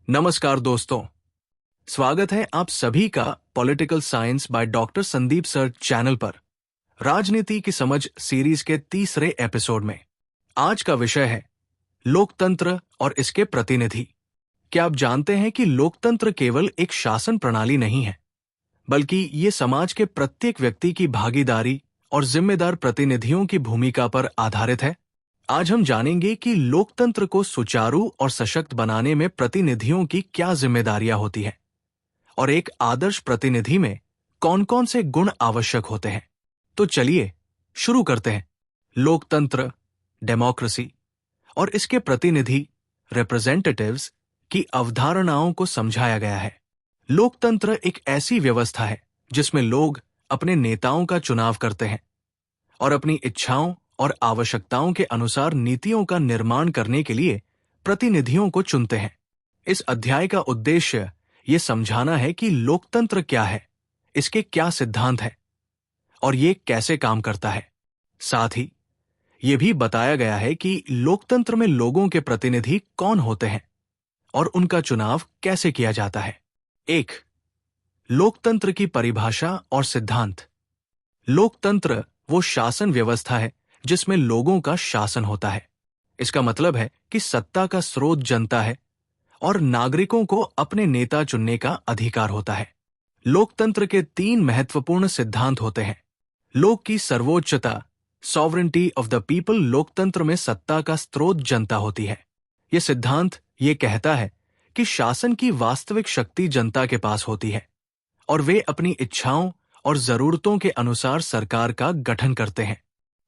नमस्कार दोस्तों, स्वागत है आप सभी का political science by doctor Sandeep sir channel पर राजनीति की समझ सीरीज के तीसरे एपिसोड में। आज का विषय है लोकतंत्र और इसके प्रतिनिधि। क्या आप जानते हैं कि लोकतंत्र केवल एक शासन प्रणाली नहीं है, बल्कि ये समाज के प्रत्येक व्यक्ति की भागीदारी और जिम्मेदार प्रतिनिधियों की भूमिका पर आधारित है। आज हम जानेंगे कि लोकतंत्र को सुचारू और सशक्त बनाने में प्रतिनिधियों की क्या जिम्मेदारियां होती हैं और एक आदर्श प्रतिनिधि में कौन-कौन से गुण आवश्यक होते हैं। तो चलिए शुरू करते हैं। लोकतंत्र, डेमोक्रेसी और इसके प्रतिनिधि, रिप्रेजेंटेटिव्स की अवधारणाओं को समझाया गया है। लोकतंत्र एक ऐसी व्यवस्था है जिसमें लोग अपने नेताओं का चुनाव करते हैं और अपनी इच्छाओं और आवश्यकताओं के अनुसार नीतियों का निर्माण करने के लिए प्रतिनिधियों को चुनते हैं। इस अध्याय का उद्देश्य ये समझाना है कि लोकतंत्र क्या है, इसके क्या सिद्धांत हैं और ये कैसे काम करता है। साथ ही ये भी बताया गया है कि लोकतंत्र में लोगों के प्रतिनिधि कौन होते हैं और उनका चुनाव कैसे किया जाता है। 1. लोकतंत्र की परिभाषा और सिद्धांत। लोकतंत्र वो शासन व्यवस्था है जिसमें लोगों का शासन होता है। इसका मतलब है कि सत्ता का स्रोत जनता है और नागरिकों को अपने नेता चुनने का अधिकार होता है। लोकतंत्र के 3 महत्वपूर्ण सिद्धांत होते हैं। लोक की सर्वोच्चता, सॉवरेंटी ऑफ द पीपल। लोकतंत्र में सत्ता का स्रोत जनता होती है। यह सिद्धांत ये कहता है कि शासन की वास्तविक शक्ति जनता के पास होती है और वे अपनी इच्छाओं और जरूरतों के अनुसार सरकार का गठन करते हैं।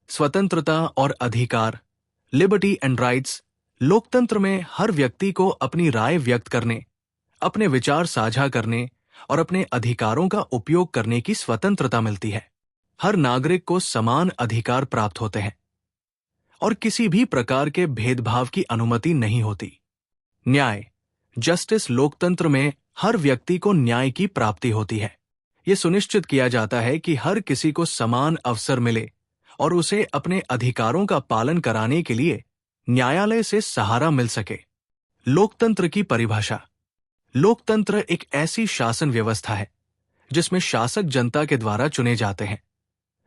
स्वतंत्रता और अधिकार, लिबर्टी एंड राइट्स। लोकतंत्र में हर व्यक्ति को अपनी राय व्यक्त करने, अपने विचार साझा करने और अपने अधिकारों का उपयोग करने की स्वतंत्रता मिलती है। हर नागरिक को समान अधिकार प्राप्त होते हैं और किसी भी प्रकार के भेदभाव की अनुमति नहीं होती। न्याय, जस्टिस। लोकतंत्र में हर व्यक्ति को न्याय की प्राप्ति होती है। यह सुनिश्चित किया जाता है कि हर किसी को समान अवसर मिले और उसे अपने अधिकारों का पालन कराने के लिए न्यायालय से सहारा मिल सके। लोकतंत्र की परिभाषा। लोकतंत्र एक ऐसी शासन व्यवस्था है जिसमें शासक जनता के द्वारा चुने जाते हैं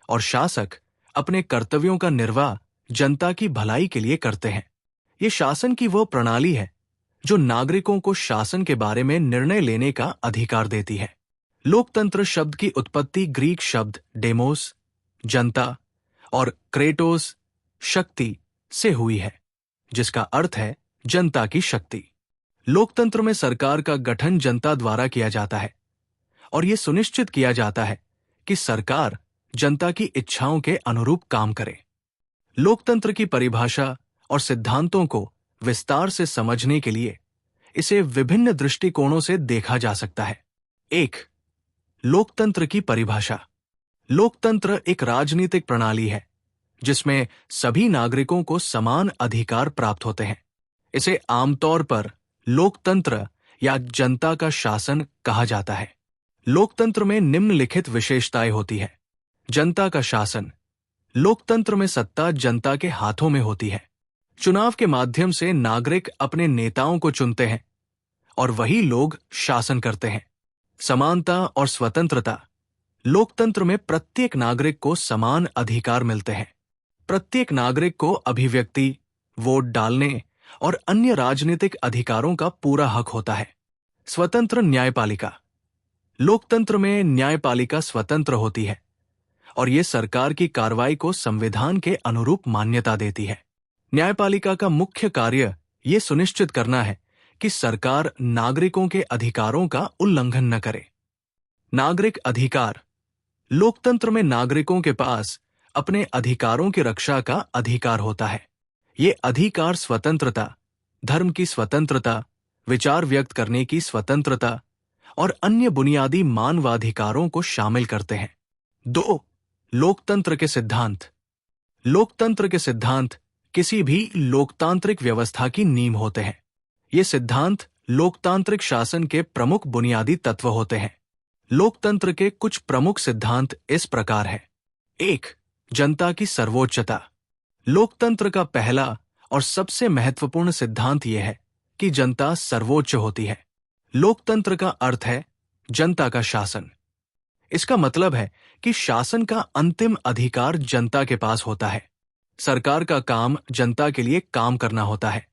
और शासक अपने कर्तव्यों का निर्वाह जनता की भलाई के लिए करते हैं। ये शासन की वह प्रणाली है जो नागरिकों को शासन के बारे में निर्णय लेने का अधिकार देती है। लोकतंत्र शब्द की उत्पत्ति ग्रीक शब्द डेमोस, जनता, और क्रेटोस, शक्ति, से हुई है, जिसका अर्थ है जनता की शक्ति। लोकतंत्र में सरकार का गठन जनता द्वारा किया जाता है और यह सुनिश्चित किया जाता है कि सरकार जनता की इच्छाओं के अनुरूप काम करे। लोकतंत्र की परिभाषा और सिद्धांतों को विस्तार से समझने के लिए इसे विभिन्न दृष्टिकोणों से देखा जा सकता है। 1. लोकतंत्र की परिभाषा। लोकतंत्र एक राजनीतिक प्रणाली है जिसमें सभी नागरिकों को समान अधिकार प्राप्त होते हैं। इसे आमतौर पर लोकतंत्र या जनता का शासन कहा जाता है। लोकतंत्र में निम्नलिखित विशेषताएं होती है। जनता का शासन। लोकतंत्र में सत्ता जनता के हाथों में होती है। चुनाव के माध्यम से नागरिक अपने नेताओं को चुनते हैं और वही लोग शासन करते हैं। समानता और स्वतंत्रता। लोकतंत्र में प्रत्येक नागरिक को समान अधिकार मिलते हैं। प्रत्येक नागरिक को अभिव्यक्ति, वोट डालने और अन्य राजनीतिक अधिकारों का पूरा हक होता है। स्वतंत्र न्यायपालिका। लोकतंत्र में न्यायपालिका स्वतंत्र होती है और ये सरकार की कार्रवाई को संविधान के अनुरूप मान्यता देती है। न्यायपालिका का मुख्य कार्य ये सुनिश्चित करना है कि सरकार नागरिकों के अधिकारों का उल्लंघन न करे। नागरिक अधिकार। लोकतंत्र में नागरिकों के पास अपने अधिकारों की रक्षा का अधिकार होता है। ये अधिकार स्वतंत्रता, धर्म की स्वतंत्रता, विचार व्यक्त करने की स्वतंत्रता और अन्य बुनियादी मानवाधिकारों को शामिल करते हैं। 2. लोकतंत्र के सिद्धांत। लोकतंत्र के सिद्धांत किसी भी लोकतांत्रिक व्यवस्था की नींव होते हैं। ये सिद्धांत लोकतांत्रिक शासन के प्रमुख बुनियादी तत्व होते हैं। लोकतंत्र के कुछ प्रमुख सिद्धांत इस प्रकार है। 1. जनता की सर्वोच्चता। लोकतंत्र का पहला और सबसे महत्वपूर्ण सिद्धांत यह है कि जनता सर्वोच्च होती है। लोकतंत्र का अर्थ है जनता का शासन। इसका मतलब है कि शासन का अंतिम अधिकार जनता के पास होता है। सरकार का काम जनता के लिए काम करना होता है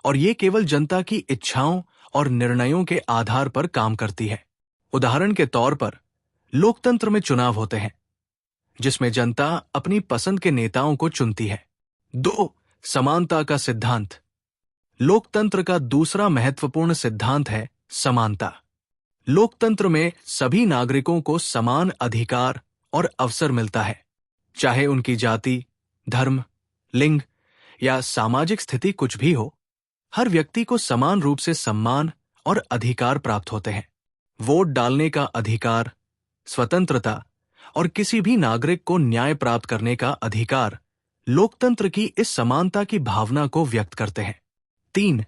और ये केवल जनता की इच्छाओं और निर्णयों के आधार पर काम करती है। उदाहरण के तौर पर लोकतंत्र में चुनाव होते हैं जिसमें जनता अपनी पसंद के नेताओं को चुनती है। 2. समानता का सिद्धांत। लोकतंत्र का दूसरा महत्वपूर्ण सिद्धांत है समानता। लोकतंत्र में सभी नागरिकों को समान अधिकार और अवसर मिलता है, चाहे उनकी जाति, धर्म, लिंग या सामाजिक स्थिति कुछ भी हो। हर व्यक्ति को समान रूप से सम्मान और अधिकार प्राप्त होते हैं। वोट डालने का अधिकार, स्वतंत्रता और किसी भी नागरिक को न्याय प्राप्त करने का अधिकार लोकतंत्र की इस समानता की भावना को व्यक्त करते हैं। 3.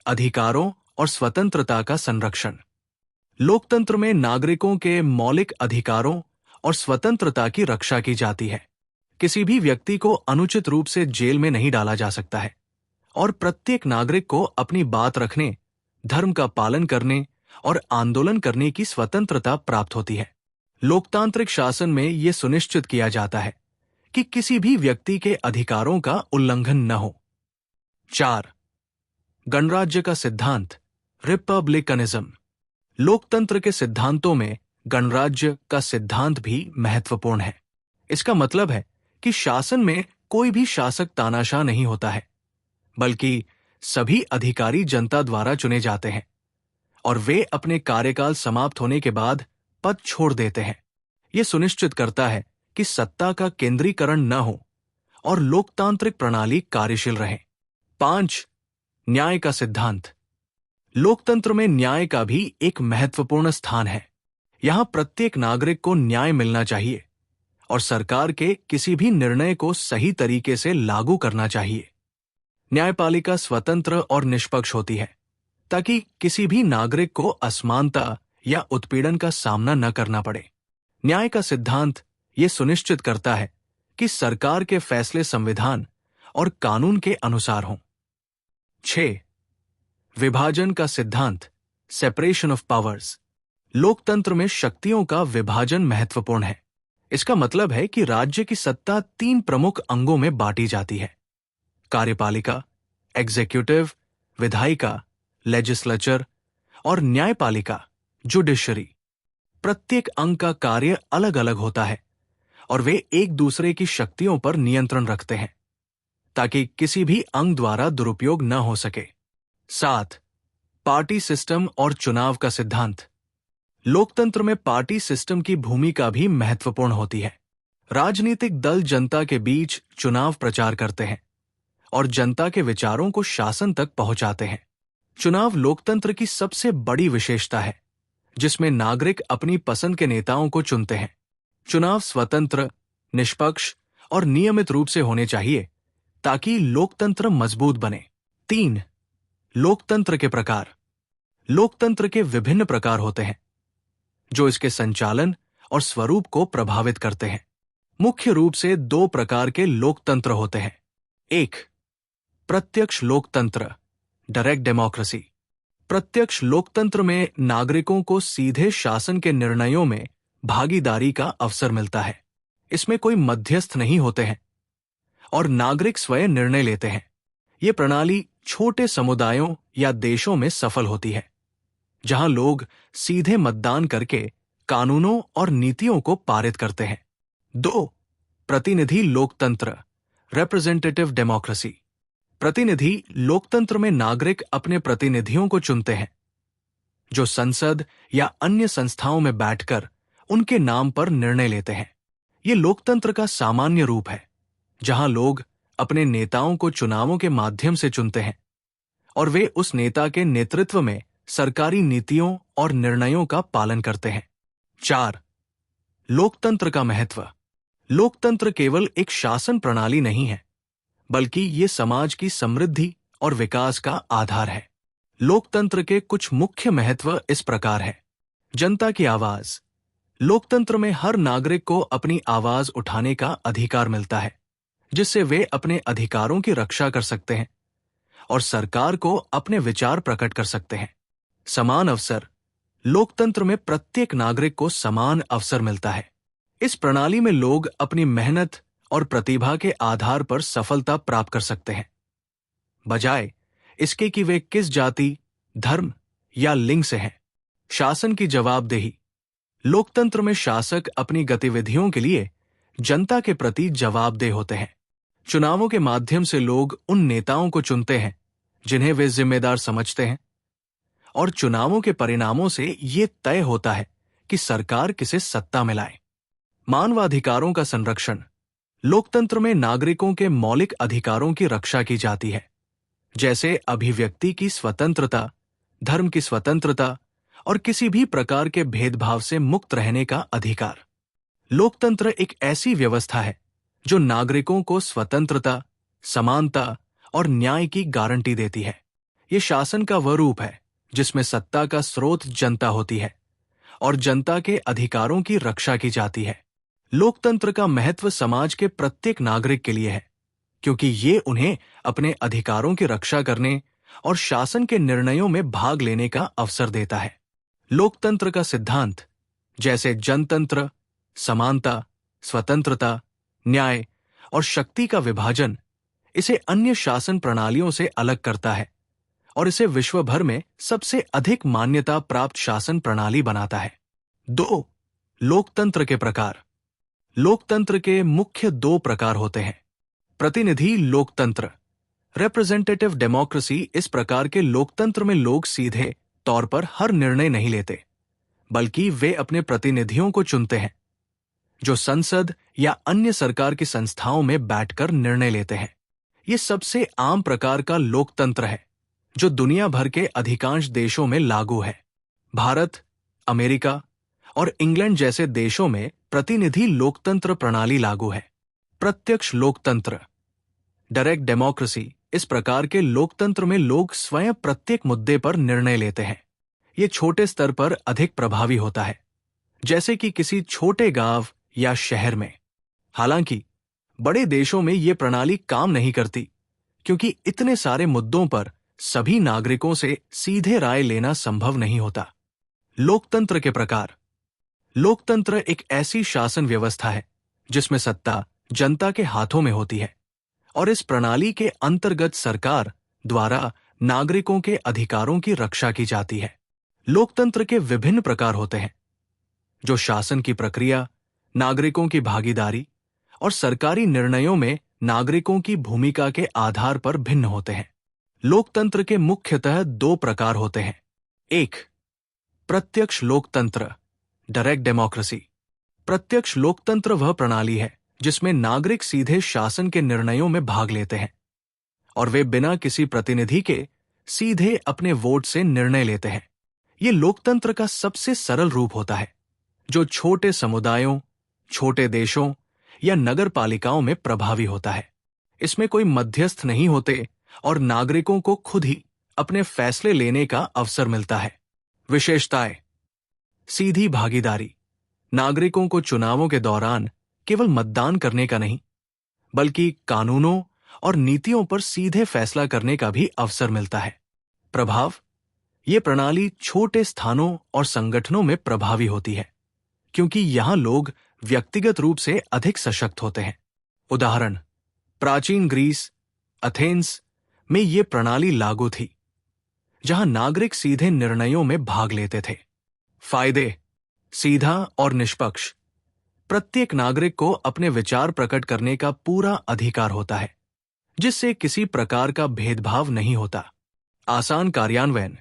अधिकारों और स्वतंत्रता का संरक्षण। लोकतंत्र में नागरिकों के मौलिक अधिकारों और स्वतंत्रता की रक्षा की जाती है। किसी भी व्यक्ति को अनुचित रूप से जेल में नहीं डाला जा सकता है और प्रत्येक नागरिक को अपनी बात रखने, धर्म का पालन करने और आंदोलन करने की स्वतंत्रता प्राप्त होती है। लोकतांत्रिक शासन में यह सुनिश्चित किया जाता है कि किसी भी व्यक्ति के अधिकारों का उल्लंघन न हो। 4. गणराज्य का सिद्धांत, रिपब्लिकनिज्म। लोकतंत्र के सिद्धांतों में गणराज्य का सिद्धांत भी महत्वपूर्ण है। इसका मतलब है कि शासन में कोई भी शासक तानाशाह नहीं होता है, बल्कि सभी अधिकारी जनता द्वारा चुने जाते हैं और वे अपने कार्यकाल समाप्त होने के बाद पद छोड़ देते हैं। यह सुनिश्चित करता है कि सत्ता का केंद्रीकरण न हो और लोकतांत्रिक प्रणाली कार्यशील रहे। 5. न्याय का सिद्धांत। लोकतंत्र में न्याय का भी एक महत्वपूर्ण स्थान है। यहां प्रत्येक नागरिक को न्याय मिलना चाहिए और सरकार के किसी भी निर्णय को सही तरीके से लागू करना चाहिए। न्यायपालिका स्वतंत्र और निष्पक्ष होती है ताकि किसी भी नागरिक को असमानता या उत्पीड़न का सामना न करना पड़े। न्याय का सिद्धांत ये सुनिश्चित करता है कि सरकार के फैसले संविधान और कानून के अनुसार हों। 6. विभाजन का सिद्धांत, सेपरेशन ऑफ पावर्स। लोकतंत्र में शक्तियों का विभाजन महत्वपूर्ण है। इसका मतलब है कि राज्य की सत्ता 3 प्रमुख अंगों में बांटी जाती है: कार्यपालिका, एग्जीक्यूटिव, विधायिका, लेजिस्लेचर और न्यायपालिका, जुडिशरी। प्रत्येक अंग का कार्य अलग अलग होता है और वे एक दूसरे की शक्तियों पर नियंत्रण रखते हैं ताकि किसी भी अंग द्वारा दुरुपयोग न हो सके। 7. पार्टी सिस्टम और चुनाव का सिद्धांत। लोकतंत्र में पार्टी सिस्टम की भूमिका भी महत्वपूर्ण होती है। राजनीतिक दल जनता के बीच चुनाव प्रचार करते हैं और जनता के विचारों को शासन तक पहुंचाते हैं। चुनाव लोकतंत्र की सबसे बड़ी विशेषता है, जिसमें नागरिक अपनी पसंद के नेताओं को चुनते हैं। चुनाव स्वतंत्र, निष्पक्ष और नियमित रूप से होने चाहिए ताकि लोकतंत्र मजबूत बने। 3. लोकतंत्र के प्रकार। लोकतंत्र के विभिन्न प्रकार होते हैं जो इसके संचालन और स्वरूप को प्रभावित करते हैं। मुख्य रूप से 2 प्रकार के लोकतंत्र होते हैं। 1. प्रत्यक्ष लोकतंत्र, डायरेक्ट डेमोक्रेसी। प्रत्यक्ष लोकतंत्र में नागरिकों को सीधे शासन के निर्णयों में भागीदारी का अवसर मिलता है। इसमें कोई मध्यस्थ नहीं होते हैं और नागरिक स्वयं निर्णय लेते हैं। ये प्रणाली छोटे समुदायों या देशों में सफल होती है, जहां लोग सीधे मतदान करके कानूनों और नीतियों को पारित करते हैं। 2. प्रतिनिधि लोकतंत्र, रिप्रेजेंटेटिव डेमोक्रेसी। प्रतिनिधि लोकतंत्र में नागरिक अपने प्रतिनिधियों को चुनते हैं, जो संसद या अन्य संस्थाओं में बैठकर उनके नाम पर निर्णय लेते हैं। ये लोकतंत्र का सामान्य रूप है, जहां लोग अपने नेताओं को चुनावों के माध्यम से चुनते हैं और वे उस नेता के नेतृत्व में सरकारी नीतियों और निर्णयों का पालन करते हैं। 4. लोकतंत्र का महत्व। लोकतंत्र केवल एक शासन प्रणाली नहीं है, बल्कि ये समाज की समृद्धि और विकास का आधार है। लोकतंत्र के कुछ मुख्य महत्व इस प्रकार है। जनता की आवाज। लोकतंत्र में हर नागरिक को अपनी आवाज उठाने का अधिकार मिलता है, जिससे वे अपने अधिकारों की रक्षा कर सकते हैं और सरकार को अपने विचार प्रकट कर सकते हैं। समान अवसर। लोकतंत्र में प्रत्येक नागरिक को समान अवसर मिलता है। इस प्रणाली में लोग अपनी मेहनत और प्रतिभा के आधार पर सफलता प्राप्त कर सकते हैं, बजाय इसके कि वे किस जाति, धर्म या लिंग से हैं। शासन की जवाबदेही। लोकतंत्र में शासक अपनी गतिविधियों के लिए जनता के प्रति जवाबदेह होते हैं। चुनावों के माध्यम से लोग उन नेताओं को चुनते हैं जिन्हें वे जिम्मेदार समझते हैं, और चुनावों के परिणामों से ये तय होता है कि सरकार किसे सत्ता में लाए। मानवाधिकारों का संरक्षण। लोकतंत्र में नागरिकों के मौलिक अधिकारों की रक्षा की जाती है, जैसे अभिव्यक्ति की स्वतंत्रता, धर्म की स्वतंत्रता और किसी भी प्रकार के भेदभाव से मुक्त रहने का अधिकार। लोकतंत्र एक ऐसी व्यवस्था है जो नागरिकों को स्वतंत्रता, समानता और न्याय की गारंटी देती है। ये शासन का वह रूप है जिसमें सत्ता का स्रोत जनता होती है और जनता के अधिकारों की रक्षा की जाती है। लोकतंत्र का महत्व समाज के प्रत्येक नागरिक के लिए है, क्योंकि ये उन्हें अपने अधिकारों की रक्षा करने और शासन के निर्णयों में भाग लेने का अवसर देता है। लोकतंत्र का सिद्धांत, जैसे जनतंत्र, समानता, स्वतंत्रता, न्याय और शक्ति का विभाजन, इसे अन्य शासन प्रणालियों से अलग करता है और इसे विश्व भर में सबसे अधिक मान्यता प्राप्त शासन प्रणाली बनाता है। 2. लोकतंत्र के प्रकार। लोकतंत्र के मुख्य 2 प्रकार होते हैं। प्रतिनिधि लोकतंत्र, रिप्रेजेंटेटिव डेमोक्रेसी। इस प्रकार के लोकतंत्र में लोग सीधे तौर पर हर निर्णय नहीं लेते, बल्कि वे अपने प्रतिनिधियों को चुनते हैं, जो संसद या अन्य सरकार की संस्थाओं में बैठकर निर्णय लेते हैं। ये सबसे आम प्रकार का लोकतंत्र है जो दुनिया भर के अधिकांश देशों में लागू है। भारत, अमेरिका और इंग्लैंड जैसे देशों में प्रतिनिधि लोकतंत्र प्रणाली लागू है। प्रत्यक्ष लोकतंत्र, डायरेक्ट डेमोक्रेसी। इस प्रकार के लोकतंत्र में लोग स्वयं प्रत्येक मुद्दे पर निर्णय लेते हैं। ये छोटे स्तर पर अधिक प्रभावी होता है, जैसे कि किसी छोटे गांव या शहर में। हालांकि बड़े देशों में ये प्रणाली काम नहीं करती, क्योंकि इतने सारे मुद्दों पर सभी नागरिकों से सीधे राय लेना संभव नहीं होता। लोकतंत्र के प्रकार। लोकतंत्र एक ऐसी शासन व्यवस्था है जिसमें सत्ता जनता के हाथों में होती है, और इस प्रणाली के अंतर्गत सरकार द्वारा नागरिकों के अधिकारों की रक्षा की जाती है। लोकतंत्र के विभिन्न प्रकार होते हैं, जो शासन की प्रक्रिया, नागरिकों की भागीदारी और सरकारी निर्णयों में नागरिकों की भूमिका के आधार पर भिन्न होते हैं। लोकतंत्र के मुख्यतः 2 प्रकार होते हैं। 1. प्रत्यक्ष लोकतंत्र, डायरेक्ट डेमोक्रेसी। प्रत्यक्ष लोकतंत्र वह प्रणाली है जिसमें नागरिक सीधे शासन के निर्णयों में भाग लेते हैं और वे बिना किसी प्रतिनिधि के सीधे अपने वोट से निर्णय लेते हैं। ये लोकतंत्र का सबसे सरल रूप होता है, जो छोटे समुदायों, छोटे देशों या नगर पालिकाओं में प्रभावी होता है। इसमें कोई मध्यस्थ नहीं होते और नागरिकों को खुद ही अपने फैसले लेने का अवसर मिलता है। विशेषताएं। सीधी भागीदारी। नागरिकों को चुनावों के दौरान केवल मतदान करने का नहीं, बल्कि कानूनों और नीतियों पर सीधे फैसला करने का भी अवसर मिलता है। प्रभाव। ये प्रणाली छोटे स्थानों और संगठनों में प्रभावी होती है, क्योंकि यहां लोग व्यक्तिगत रूप से अधिक सशक्त होते हैं। उदाहरण, प्राचीन ग्रीस, एथेंस में ये प्रणाली लागू थी, जहां नागरिक सीधे निर्णयों में भाग लेते थे। फायदे। सीधा और निष्पक्ष। प्रत्येक नागरिक को अपने विचार प्रकट करने का पूरा अधिकार होता है, जिससे किसी प्रकार का भेदभाव नहीं होता। आसान कार्यान्वयन।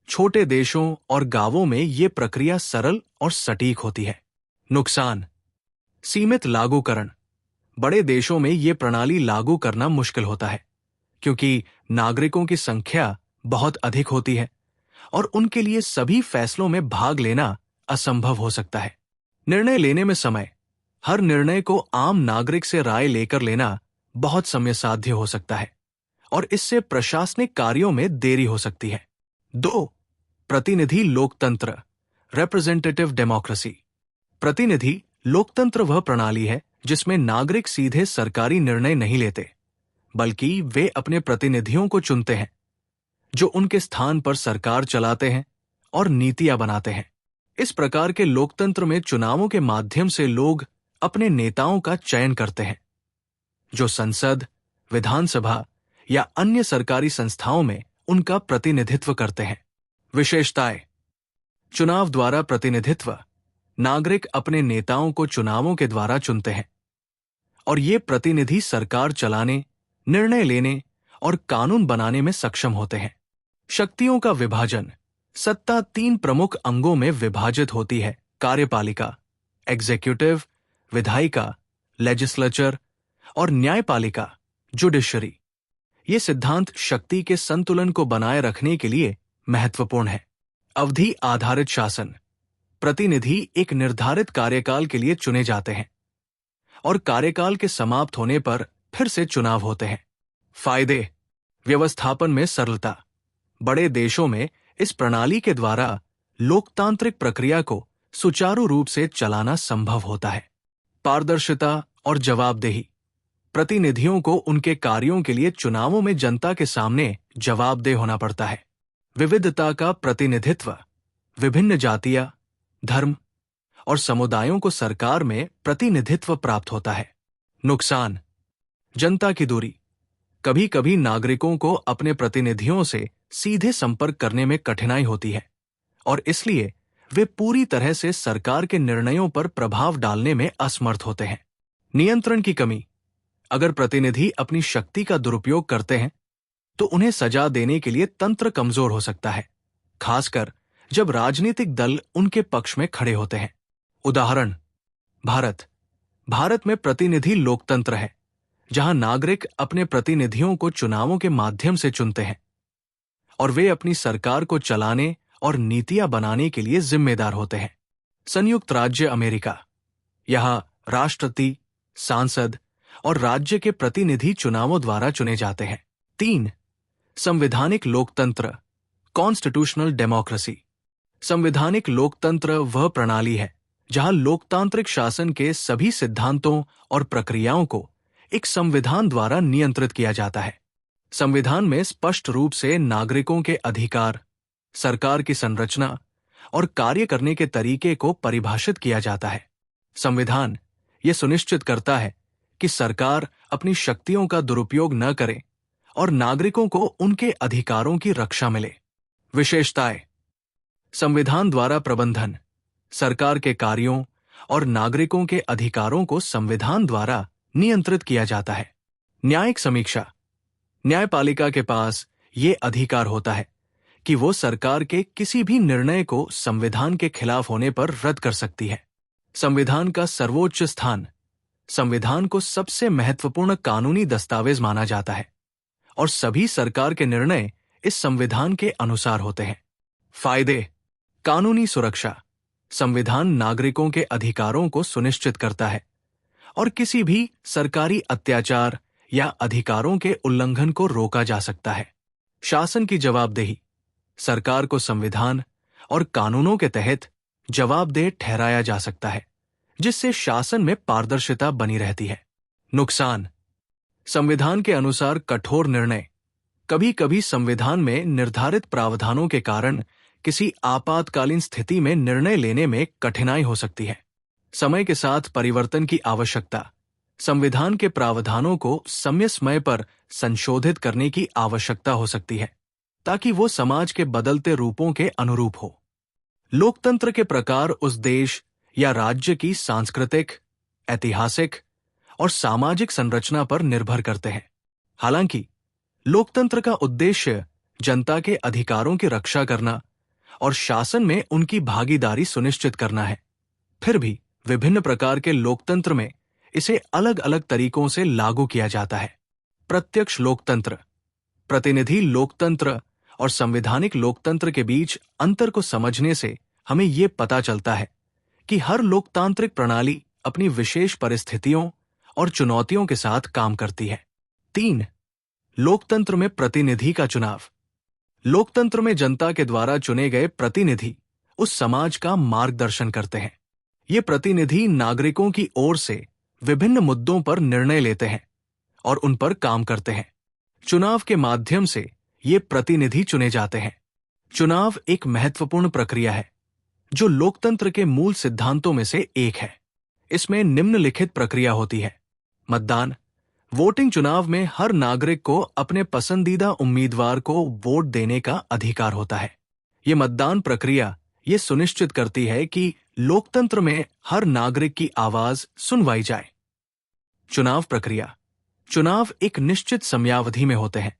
छोटे देशों और गांवों में ये प्रक्रिया सरल और सटीक होती है। नुकसान। सीमित लागूकरण। बड़े देशों में ये प्रणाली लागू करना मुश्किल होता है, क्योंकि नागरिकों की संख्या बहुत अधिक होती है और उनके लिए सभी फैसलों में भाग लेना असंभव हो सकता है। निर्णय लेने में समय। हर निर्णय को आम नागरिक से राय लेकर लेना बहुत समय साध्य हो सकता है और इससे प्रशासनिक कार्यों में देरी हो सकती है। 2. प्रतिनिधि लोकतंत्र, रिप्रेजेंटेटिव डेमोक्रेसी। प्रतिनिधि लोकतंत्र वह प्रणाली है जिसमें नागरिक सीधे सरकारी निर्णय नहीं लेते, बल्कि वे अपने प्रतिनिधियों को चुनते हैं जो उनके स्थान पर सरकार चलाते हैं और नीतियां बनाते हैं। इस प्रकार के लोकतंत्र में चुनावों के माध्यम से लोग अपने नेताओं का चयन करते हैं, जो संसद, विधानसभा या अन्य सरकारी संस्थाओं में उनका प्रतिनिधित्व करते हैं। विशेषताएं: चुनाव द्वारा प्रतिनिधित्व। नागरिक अपने नेताओं को चुनावों के द्वारा चुनते हैं और ये प्रतिनिधि सरकार चलाने, निर्णय लेने और कानून बनाने में सक्षम होते हैं। शक्तियों का विभाजन। सत्ता 3 प्रमुख अंगों में विभाजित होती है: कार्यपालिका, एग्जीक्यूटिव, विधायिका, लेजिस्लेचर और न्यायपालिका, जुडिशरी। ये सिद्धांत शक्ति के संतुलन को बनाए रखने के लिए महत्वपूर्ण है। अवधि आधारित शासन। प्रतिनिधि एक निर्धारित कार्यकाल के लिए चुने जाते हैं और कार्यकाल के समाप्त होने पर फिर से चुनाव होते हैं। फायदे: व्यवस्थापन में सरलता। बड़े देशों में इस प्रणाली के द्वारा लोकतांत्रिक प्रक्रिया को सुचारू रूप से चलाना संभव होता है। पारदर्शिता और जवाबदेही। प्रतिनिधियों को उनके कार्यों के लिए चुनावों में जनता के सामने जवाबदेह होना पड़ता है। विविधता का प्रतिनिधित्व। विभिन्न जातियां, धर्म और समुदायों को सरकार में प्रतिनिधित्व प्राप्त होता है। नुकसान: जनता की दूरी। कभी कभी नागरिकों को अपने प्रतिनिधियों से सीधे संपर्क करने में कठिनाई होती है और इसलिए वे पूरी तरह से सरकार के निर्णयों पर प्रभाव डालने में असमर्थ होते हैं। नियंत्रण की कमी। अगर प्रतिनिधि अपनी शक्ति का दुरुपयोग करते हैं तो उन्हें सजा देने के लिए तंत्र कमजोर हो सकता है, खासकर जब राजनीतिक दल उनके पक्ष में खड़े होते हैं। उदाहरण: भारत। भारत में प्रतिनिधि लोकतंत्र है, जहां नागरिक अपने प्रतिनिधियों को चुनावों के माध्यम से चुनते हैं और वे अपनी सरकार को चलाने और नीतियां बनाने के लिए जिम्मेदार होते हैं। संयुक्त राज्य अमेरिका। यहां राष्ट्रपति, सांसद और राज्य के प्रतिनिधि चुनावों द्वारा चुने जाते हैं। 3. संवैधानिक लोकतंत्र, कॉन्स्टिट्यूशनल डेमोक्रेसी। संवैधानिक लोकतंत्र वह प्रणाली है जहां लोकतांत्रिक शासन के सभी सिद्धांतों और प्रक्रियाओं को एक संविधान द्वारा नियंत्रित किया जाता है। संविधान में स्पष्ट रूप से नागरिकों के अधिकार, सरकार की संरचना और कार्य करने के तरीके को परिभाषित किया जाता है। संविधान यह सुनिश्चित करता है कि सरकार अपनी शक्तियों का दुरुपयोग न करे और नागरिकों को उनके अधिकारों की रक्षा मिले। विशेषताएं: संविधान द्वारा प्रबंधन। सरकार के कार्यों और नागरिकों के अधिकारों को संविधान द्वारा नियंत्रित किया जाता है। न्यायिक समीक्षा। न्यायपालिका के पास ये अधिकार होता है कि वो सरकार के किसी भी निर्णय को संविधान के खिलाफ होने पर रद्द कर सकती है। संविधान का सर्वोच्च स्थान। संविधान को सबसे महत्वपूर्ण कानूनी दस्तावेज माना जाता है और सभी सरकार के निर्णय इस संविधान के अनुसार होते हैं। फायदे: कानूनी सुरक्षा। संविधान नागरिकों के अधिकारों को सुनिश्चित करता है और किसी भी सरकारी अत्याचार या अधिकारों के उल्लंघन को रोका जा सकता है। शासन की जवाबदेही। सरकार को संविधान और कानूनों के तहत जवाबदेह ठहराया जा सकता है, जिससे शासन में पारदर्शिता बनी रहती है। नुकसान: संविधान के अनुसार कठोर निर्णय। कभी कभी संविधान में निर्धारित प्रावधानों के कारण किसी आपातकालीन स्थिति में निर्णय लेने में कठिनाई हो सकती है। समय के साथ परिवर्तन की आवश्यकता। संविधान के प्रावधानों को समय समय पर संशोधित करने की आवश्यकता हो सकती है ताकि वो समाज के बदलते रूपों के अनुरूप हो। लोकतंत्र के प्रकार उस देश या राज्य की सांस्कृतिक, ऐतिहासिक और सामाजिक संरचना पर निर्भर करते हैं। हालांकि लोकतंत्र का उद्देश्य जनता के अधिकारों की रक्षा करना और शासन में उनकी भागीदारी सुनिश्चित करना है, फिर भी विभिन्न प्रकार के लोकतंत्र में इसे अलग अलग तरीकों से लागू किया जाता है। प्रत्यक्ष लोकतंत्र। प्रतिनिधि लोकतंत्र और संवैधानिक लोकतंत्र के बीच अंतर को समझने से हमें ये पता चलता है कि हर लोकतांत्रिक प्रणाली अपनी विशेष परिस्थितियों और चुनौतियों के साथ काम करती है। 3. लोकतंत्र में प्रतिनिधि का चुनाव। लोकतंत्र में जनता के द्वारा चुने गए प्रतिनिधि उस समाज का मार्गदर्शन करते हैं। ये प्रतिनिधि नागरिकों की ओर से विभिन्न मुद्दों पर निर्णय लेते हैं और उन पर काम करते हैं। चुनाव के माध्यम से ये प्रतिनिधि चुने जाते हैं। चुनाव एक महत्वपूर्ण प्रक्रिया है जो लोकतंत्र के मूल सिद्धांतों में से एक है। इसमें निम्नलिखित प्रक्रिया होती है। मतदान। वोटिंग चुनाव में हर नागरिक को अपने पसंदीदा उम्मीदवार को वोट देने का अधिकार होता है। ये मतदान प्रक्रिया ये सुनिश्चित करती है कि लोकतंत्र में हर नागरिक की आवाज सुनवाई जाए। चुनाव प्रक्रिया। चुनाव एक निश्चित समयावधि में होते हैं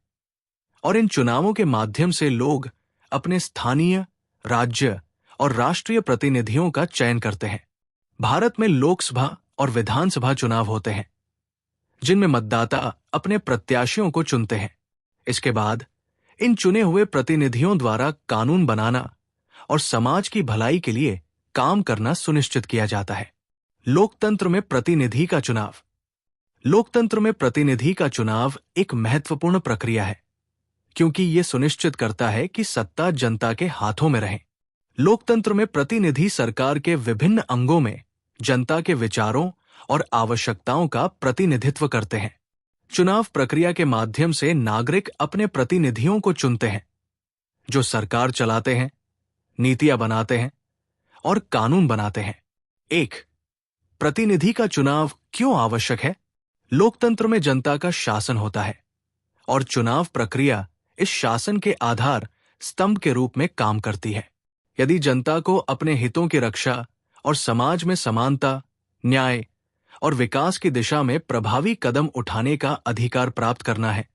और इन चुनावों के माध्यम से लोग अपने स्थानीय, राज्य और राष्ट्रीय प्रतिनिधियों का चयन करते हैं। भारत में लोकसभा और विधानसभा चुनाव होते हैं जिनमें मतदाता अपने प्रत्याशियों को चुनते हैं। इसके बाद इन चुने हुए प्रतिनिधियों द्वारा कानून बनाना और समाज की भलाई के लिए काम करना सुनिश्चित किया जाता है। लोकतंत्र में प्रतिनिधि का चुनाव। लोकतंत्र में प्रतिनिधि का चुनाव एक महत्वपूर्ण प्रक्रिया है क्योंकि यह सुनिश्चित करता है कि सत्ता जनता के हाथों में रहे। लोकतंत्र में प्रतिनिधि सरकार के विभिन्न अंगों में जनता के विचारों और आवश्यकताओं का प्रतिनिधित्व करते हैं। चुनाव प्रक्रिया के माध्यम से नागरिक अपने प्रतिनिधियों को चुनते हैं जो सरकार चलाते हैं, नीतियां बनाते हैं और कानून बनाते हैं। 1. प्रतिनिधि का चुनाव क्यों आवश्यक है? लोकतंत्र में जनता का शासन होता है और चुनाव प्रक्रिया इस शासन के आधार स्तंभ के रूप में काम करती है। यदि जनता को अपने हितों की रक्षा और समाज में समानता, न्याय और विकास की दिशा में प्रभावी कदम उठाने का अधिकार प्राप्त करना है,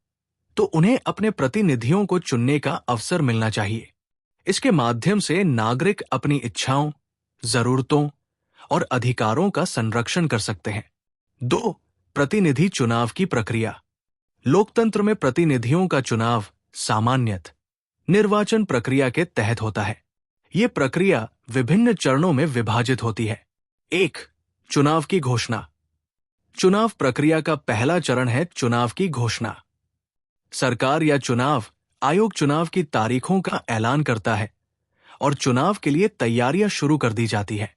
तो उन्हें अपने प्रतिनिधियों को चुनने का अवसर मिलना चाहिए। इसके माध्यम से नागरिक अपनी इच्छाओं, जरूरतों और अधिकारों का संरक्षण कर सकते हैं। 2. प्रतिनिधि चुनाव की प्रक्रिया। लोकतंत्र में प्रतिनिधियों का चुनाव सामान्यतः निर्वाचन प्रक्रिया के तहत होता है। ये प्रक्रिया विभिन्न चरणों में विभाजित होती है। 1. चुनाव की घोषणा। चुनाव प्रक्रिया का पहला चरण है चुनाव की घोषणा। सरकार या चुनाव आयोग चुनाव की तारीखों का ऐलान करता है और चुनाव के लिए तैयारियां शुरू कर दी जाती है।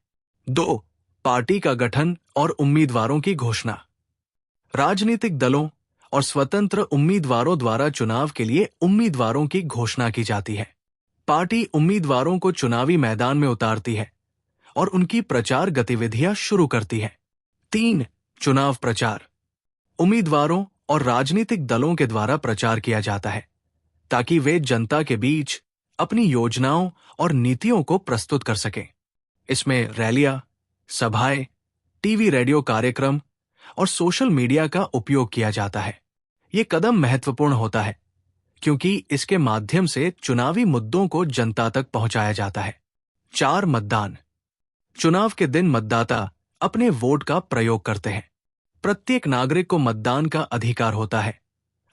2. पार्टी का गठन और उम्मीदवारों की घोषणा। राजनीतिक दलों और स्वतंत्र उम्मीदवारों द्वारा चुनाव के लिए उम्मीदवारों की घोषणा की जाती है। पार्टी उम्मीदवारों को चुनावी मैदान में उतारती है और उनकी प्रचार गतिविधियां शुरू करती है। 3. चुनाव प्रचार। उम्मीदवारों और राजनीतिक दलों के द्वारा प्रचार किया जाता है ताकि वे जनता के बीच अपनी योजनाओं और नीतियों को प्रस्तुत कर सकें। इसमें रैलियां, सभाएं, टीवी रेडियो कार्यक्रम और सोशल मीडिया का उपयोग किया जाता है। ये कदम महत्वपूर्ण होता है क्योंकि इसके माध्यम से चुनावी मुद्दों को जनता तक पहुंचाया जाता है। 4. मतदान। चुनाव के दिन मतदाता अपने वोट का प्रयोग करते हैं। प्रत्येक नागरिक को मतदान का अधिकार होता है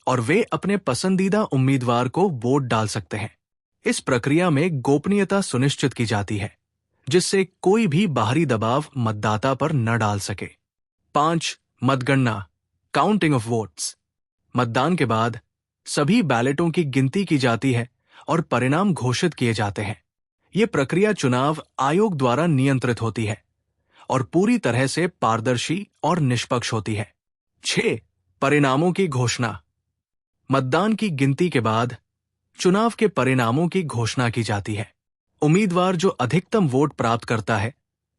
और वे अपने पसंदीदा उम्मीदवार को वोट डाल सकते हैं। इस प्रक्रिया में गोपनीयता सुनिश्चित की जाती है जिससे कोई भी बाहरी दबाव मतदाता पर न डाल सके। 5. मतगणना, काउंटिंग ऑफ वोट्स। मतदान के बाद सभी बैलेटों की गिनती की जाती है और परिणाम घोषित किए जाते हैं। ये प्रक्रिया चुनाव आयोग द्वारा नियंत्रित होती है और पूरी तरह से पारदर्शी और निष्पक्ष होती है। 6. परिणामों की घोषणा। मतदान की गिनती के बाद चुनाव के परिणामों की घोषणा की जाती है। उम्मीदवार जो अधिकतम वोट प्राप्त करता है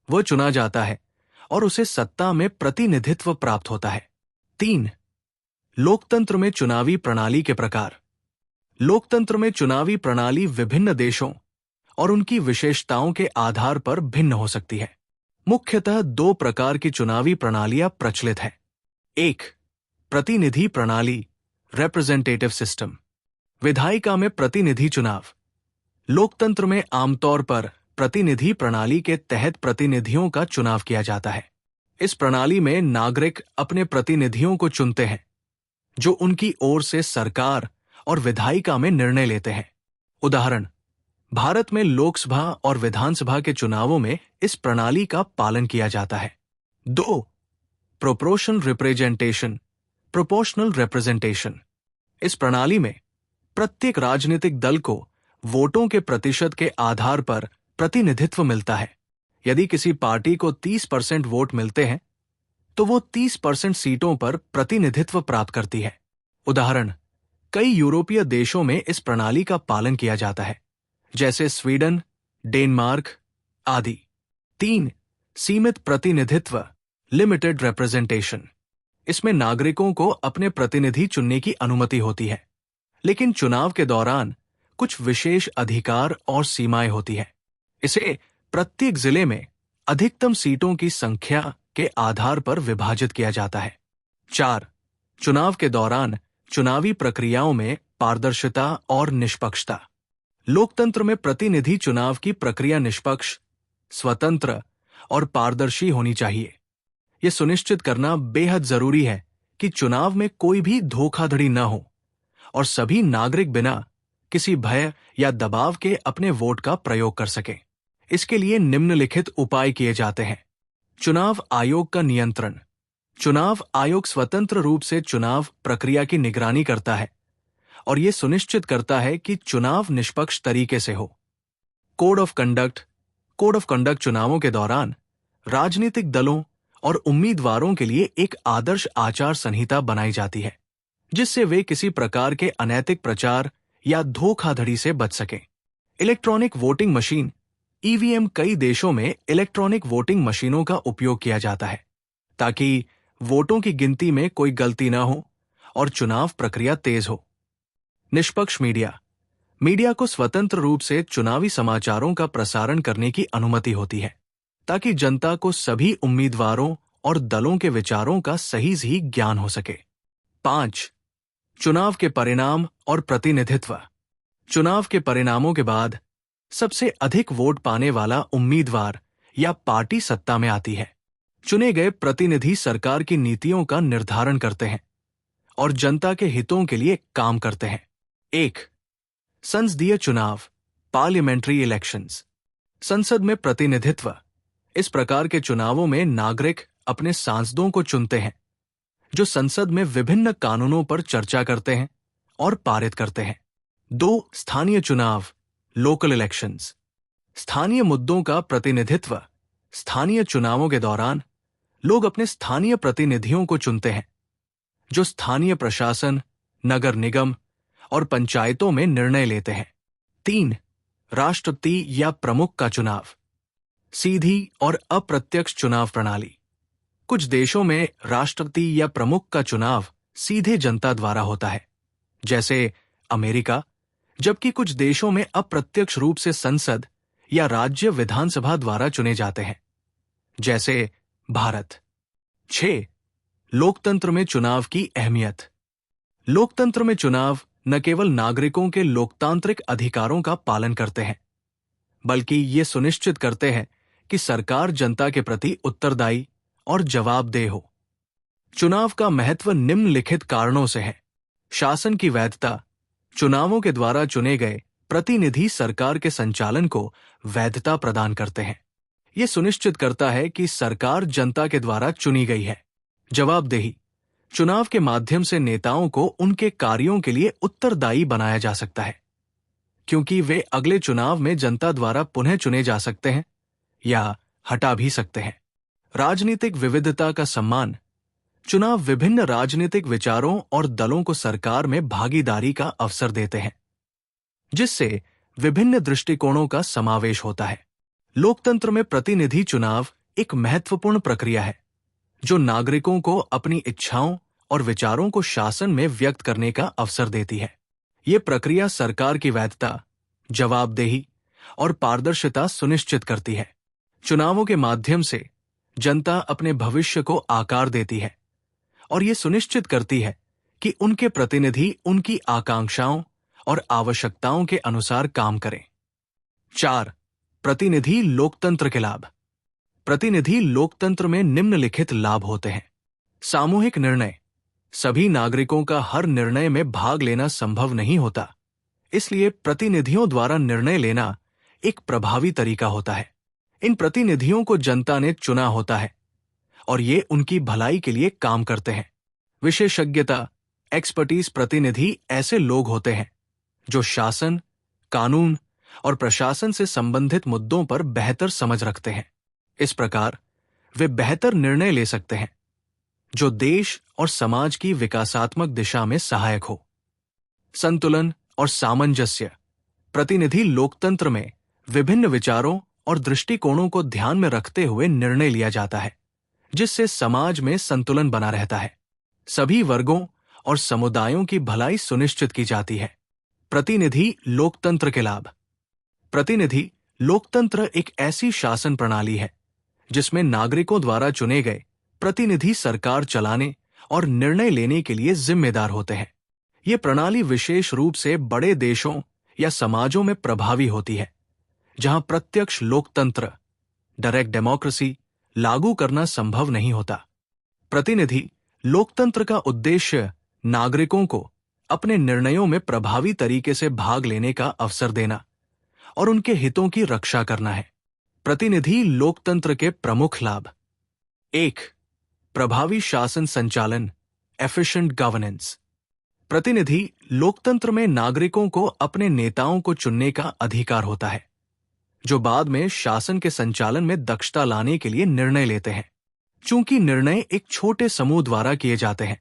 वह चुना जाता है और उसे सत्ता में प्रतिनिधित्व प्राप्त होता है। 3. लोकतंत्र में चुनावी प्रणाली के प्रकार। लोकतंत्र में चुनावी प्रणाली विभिन्न देशों और उनकी विशेषताओं के आधार पर भिन्न हो सकती है। मुख्यतः 2 प्रकार की चुनावी प्रणालियां प्रचलित हैं। 1. प्रतिनिधि प्रणाली, रिप्रेजेंटेटिव सिस्टम। विधायिका में प्रतिनिधि चुनाव। लोकतंत्र में आमतौर पर प्रतिनिधि प्रणाली के तहत प्रतिनिधियों का चुनाव किया जाता है। इस प्रणाली में नागरिक अपने प्रतिनिधियों को चुनते हैं जो उनकी ओर से सरकार और विधायिका में निर्णय लेते हैं। उदाहरण, भारत में लोकसभा और विधानसभा के चुनावों में इस प्रणाली का पालन किया जाता है। 2. Proportional representation, proportional representation. इस प्रणाली में प्रत्येक राजनीतिक दल को वोटों के प्रतिशत के आधार पर प्रतिनिधित्व मिलता है। यदि किसी पार्टी को 30% वोट मिलते हैं तो वो 30% सीटों पर प्रतिनिधित्व प्राप्त करती है। उदाहरण, कई यूरोपीय देशों में इस प्रणाली का पालन किया जाता है, जैसे स्वीडन, डेनमार्क आदि। 3. सीमित प्रतिनिधित्व, लिमिटेड रिप्रेजेंटेशन। इसमें नागरिकों को अपने प्रतिनिधि चुनने की अनुमति होती है, लेकिन चुनाव के दौरान कुछ विशेष अधिकार और सीमाएं होती हैं। इसे प्रत्येक जिले में अधिकतम सीटों की संख्या के आधार पर विभाजित किया जाता है। 4. चुनाव के दौरान चुनावी प्रक्रियाओं में पारदर्शिता और निष्पक्षता। लोकतंत्र में प्रतिनिधि चुनाव की प्रक्रिया निष्पक्ष, स्वतंत्र और पारदर्शी होनी चाहिए। यह सुनिश्चित करना बेहद जरूरी है कि चुनाव में कोई भी धोखाधड़ी न हो और सभी नागरिक बिना किसी भय या दबाव के अपने वोट का प्रयोग कर सकें। इसके लिए निम्नलिखित उपाय किए जाते हैं। चुनाव आयोग का नियंत्रण। चुनाव आयोग स्वतंत्र रूप से चुनाव प्रक्रिया की निगरानी करता है और यह सुनिश्चित करता है कि चुनाव निष्पक्ष तरीके से हो। Code of conduct. Code of conduct चुनावों के दौरान राजनीतिक दलों और उम्मीदवारों के लिए एक आदर्श आचार संहिता बनाई जाती है, जिससे वे किसी प्रकार के अनैतिक प्रचार या धोखाधड़ी से बच सकें। Electronic voting machine EVM. कई देशों में इलेक्ट्रॉनिक वोटिंग मशीनों का उपयोग किया जाता है ताकि वोटों की गिनती में कोई गलती न हो और चुनाव प्रक्रिया तेज हो। निष्पक्ष मीडिया। मीडिया को स्वतंत्र रूप से चुनावी समाचारों का प्रसारण करने की अनुमति होती है ताकि जनता को सभी उम्मीदवारों और दलों के विचारों का सही ज्ञान हो सके। 5. चुनाव के परिणाम और प्रतिनिधित्व। चुनाव के परिणामों के बाद सबसे अधिक वोट पाने वाला उम्मीदवार या पार्टी सत्ता में आती है। चुने गए प्रतिनिधि सरकार की नीतियों का निर्धारण करते हैं और जनता के हितों के लिए काम करते हैं। 1. संसदीय चुनाव, पार्लियामेंट्री इलेक्शंस। संसद में प्रतिनिधित्व। इस प्रकार के चुनावों में नागरिक अपने सांसदों को चुनते हैं, जो संसद में विभिन्न कानूनों पर चर्चा करते हैं और पारित करते हैं। 2. स्थानीय चुनाव, लोकल इलेक्शंस। स्थानीय मुद्दों का प्रतिनिधित्व। स्थानीय चुनावों के दौरान लोग अपने स्थानीय प्रतिनिधियों को चुनते हैं, जो स्थानीय प्रशासन, नगर निगम और पंचायतों में निर्णय लेते हैं। 3. राष्ट्रपति या प्रमुख का चुनाव, सीधी और अप्रत्यक्ष चुनाव प्रणाली। कुछ देशों में राष्ट्रपति या प्रमुख का चुनाव सीधे जनता द्वारा होता है, जैसे अमेरिका, जबकि कुछ देशों में अप्रत्यक्ष रूप से संसद या राज्य विधानसभा द्वारा चुने जाते हैं, जैसे भारत। 6. लोकतंत्र में चुनाव की अहमियत। लोकतंत्र में चुनाव न केवल नागरिकों के लोकतांत्रिक अधिकारों का पालन करते हैं, बल्कि ये सुनिश्चित करते हैं कि सरकार जनता के प्रति उत्तरदायी और जवाबदेह हो। चुनाव का महत्व निम्नलिखित कारणों से है। शासन की वैधता। चुनावों के द्वारा चुने गए प्रतिनिधि सरकार के संचालन को वैधता प्रदान करते हैं। यह सुनिश्चित करता है कि सरकार जनता के द्वारा चुनी गई है। जवाबदेही। चुनाव के माध्यम से नेताओं को उनके कार्यों के लिए उत्तरदायी बनाया जा सकता है, क्योंकि वे अगले चुनाव में जनता द्वारा पुनः चुने जा सकते हैं या हटा भी सकते हैं। राजनीतिक विविधता का सम्मान। चुनाव विभिन्न राजनीतिक विचारों और दलों को सरकार में भागीदारी का अवसर देते हैं, जिससे विभिन्न दृष्टिकोणों का समावेश होता है। लोकतंत्र में प्रतिनिधि चुनाव एक महत्वपूर्ण प्रक्रिया है, जो नागरिकों को अपनी इच्छाओं और विचारों को शासन में व्यक्त करने का अवसर देती है। ये प्रक्रिया सरकार की वैधता, जवाबदेही और पारदर्शिता सुनिश्चित करती है। चुनावों के माध्यम से जनता अपने भविष्य को आकार देती है और ये सुनिश्चित करती है कि उनके प्रतिनिधि उनकी आकांक्षाओं और आवश्यकताओं के अनुसार काम करें। 4. प्रतिनिधि लोकतंत्र के लाभ। प्रतिनिधि लोकतंत्र में निम्नलिखित लाभ होते हैं। सामूहिक निर्णय। सभी नागरिकों का हर निर्णय में भाग लेना संभव नहीं होता, इसलिए प्रतिनिधियों द्वारा निर्णय लेना एक प्रभावी तरीका होता है। इन प्रतिनिधियों को जनता ने चुना होता है और ये उनकी भलाई के लिए काम करते हैं। विशेषज्ञता, एक्सपर्टीज। प्रतिनिधि ऐसे लोग होते हैं जो शासन, कानून और प्रशासन से संबंधित मुद्दों पर बेहतर समझ रखते हैं। इस प्रकार वे बेहतर निर्णय ले सकते हैं, जो देश और समाज की विकासात्मक दिशा में सहायक हो। संतुलन और सामंजस्य। प्रतिनिधि लोकतंत्र में विभिन्न विचारों और दृष्टिकोणों को ध्यान में रखते हुए निर्णय लिया जाता है, जिससे समाज में संतुलन बना रहता है। सभी वर्गों और समुदायों की भलाई सुनिश्चित की जाती है। प्रतिनिधि लोकतंत्र के लाभ। प्रतिनिधि लोकतंत्र एक ऐसी शासन प्रणाली है जिसमें नागरिकों द्वारा चुने गए प्रतिनिधि सरकार चलाने और निर्णय लेने के लिए जिम्मेदार होते हैं। ये प्रणाली विशेष रूप से बड़े देशों या समाजों में प्रभावी होती है, जहां प्रत्यक्ष लोकतंत्र डायरेक्ट डेमोक्रेसी लागू करना संभव नहीं होता। प्रतिनिधि लोकतंत्र का उद्देश्य नागरिकों को अपने निर्णयों में प्रभावी तरीके से भाग लेने का अवसर देना और उनके हितों की रक्षा करना है। प्रतिनिधि लोकतंत्र के प्रमुख लाभ। 1. प्रभावी शासन संचालन, एफिशिएंट गवर्नेंस। प्रतिनिधि लोकतंत्र में नागरिकों को अपने नेताओं को चुनने का अधिकार होता है, जो बाद में शासन के संचालन में दक्षता लाने के लिए निर्णय लेते हैं। चूंकि निर्णय एक छोटे समूह द्वारा किए जाते हैं,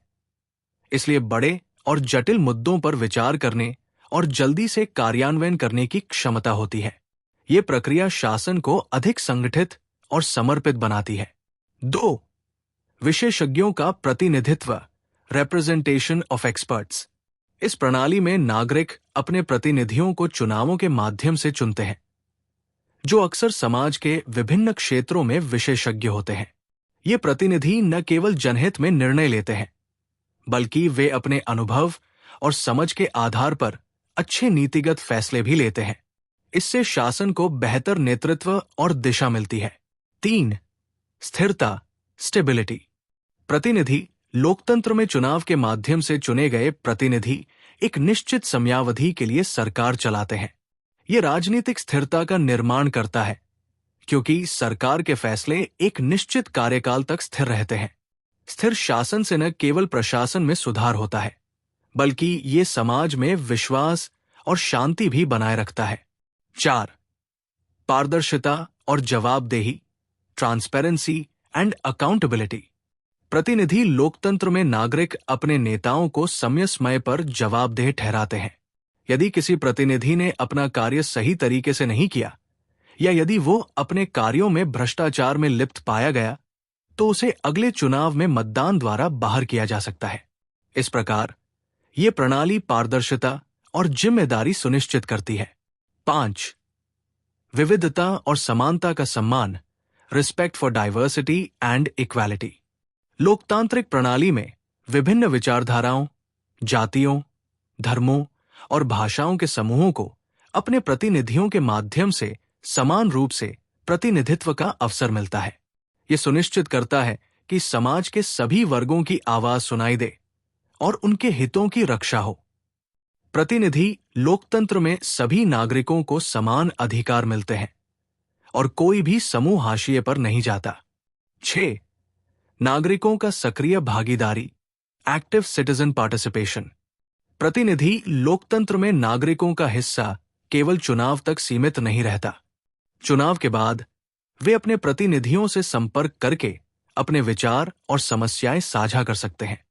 इसलिए बड़े और जटिल मुद्दों पर विचार करने और जल्दी से कार्यान्वयन करने की क्षमता होती है। ये प्रक्रिया शासन को अधिक संगठित और समर्पित बनाती है। 2. विशेषज्ञों का प्रतिनिधित्व, रिप्रेजेंटेशन ऑफ एक्सपर्ट्स। इस प्रणाली में नागरिक अपने प्रतिनिधियों को चुनावों के माध्यम से चुनते हैं, जो अक्सर समाज के विभिन्न क्षेत्रों में विशेषज्ञ होते हैं। ये प्रतिनिधि न केवल जनहित में निर्णय लेते हैं, बल्कि वे अपने अनुभव और समझ के आधार पर अच्छे नीतिगत फैसले भी लेते हैं। इससे शासन को बेहतर नेतृत्व और दिशा मिलती है। 3. स्थिरता, स्टेबिलिटी। प्रतिनिधि लोकतंत्र में चुनाव के माध्यम से चुने गए प्रतिनिधि एक निश्चित समयावधि के लिए सरकार चलाते हैं। ये राजनीतिक स्थिरता का निर्माण करता है, क्योंकि सरकार के फैसले एक निश्चित कार्यकाल तक स्थिर रहते हैं। स्थिर शासन से न केवल प्रशासन में सुधार होता है, बल्कि ये समाज में विश्वास और शांति भी बनाए रखता है। 4. पारदर्शिता और जवाबदेही, ट्रांसपेरेंसी एंड अकाउंटेबिलिटी। प्रतिनिधि लोकतंत्र में नागरिक अपने नेताओं को समय समय पर जवाबदेह ठहराते हैं। यदि किसी प्रतिनिधि ने अपना कार्य सही तरीके से नहीं किया, या यदि वो अपने कार्यों में भ्रष्टाचार में लिप्त पाया गया, तो उसे अगले चुनाव में मतदान द्वारा बाहर किया जा सकता है। इस प्रकार ये प्रणाली पारदर्शिता और जिम्मेदारी सुनिश्चित करती है। 5. विविधता और समानता का सम्मान, respect for diversity and equality. लोकतांत्रिक प्रणाली में विभिन्न विचारधाराओं, जातियों, धर्मों और भाषाओं के समूहों को अपने प्रतिनिधियों के माध्यम से समान रूप से प्रतिनिधित्व का अवसर मिलता है। ये सुनिश्चित करता है कि समाज के सभी वर्गों की आवाज सुनाई दे और उनके हितों की रक्षा हो। प्रतिनिधि लोकतंत्र में सभी नागरिकों को समान अधिकार मिलते हैं और कोई भी समूह हाशिए पर नहीं जाता। 6. नागरिकों का सक्रिय भागीदारी, एक्टिव सिटीजन पार्टिसिपेशन। प्रतिनिधि लोकतंत्र में नागरिकों का हिस्सा केवल चुनाव तक सीमित नहीं रहता। चुनाव के बाद वे अपने प्रतिनिधियों से संपर्क करके अपने विचार और समस्याएं साझा कर सकते हैं।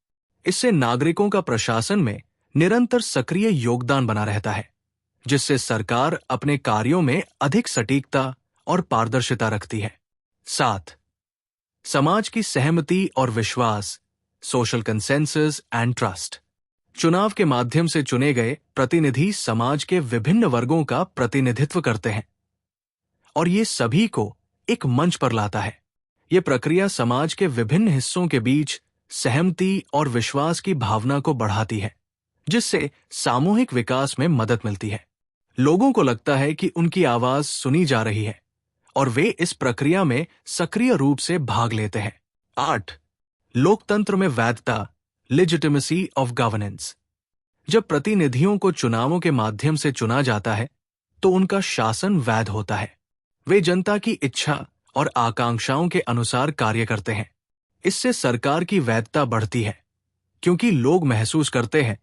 इससे नागरिकों का प्रशासन में निरंतर सक्रिय योगदान बना रहता है, जिससे सरकार अपने कार्यों में अधिक सटीकता और पारदर्शिता रखती है। 7. समाज की सहमति और विश्वास, सोशल कंसेंसस एंड ट्रस्ट। चुनाव के माध्यम से चुने गए प्रतिनिधि समाज के विभिन्न वर्गों का प्रतिनिधित्व करते हैं और ये सभी को एक मंच पर लाता है। ये प्रक्रिया समाज के विभिन्न हिस्सों के बीच सहमति और विश्वास की भावना को बढ़ाती है, जिससे सामूहिक विकास में मदद मिलती है। लोगों को लगता है कि उनकी आवाज सुनी जा रही है और वे इस प्रक्रिया में सक्रिय रूप से भाग लेते हैं। 8. लोकतंत्र में वैधता, लेजिटिमेसी ऑफ गवर्नेंस। जब प्रतिनिधियों को चुनावों के माध्यम से चुना जाता है, तो उनका शासन वैध होता है। वे जनता की इच्छा और आकांक्षाओं के अनुसार कार्य करते हैं। इससे सरकार की वैधता बढ़ती है, क्योंकि लोग महसूस करते हैं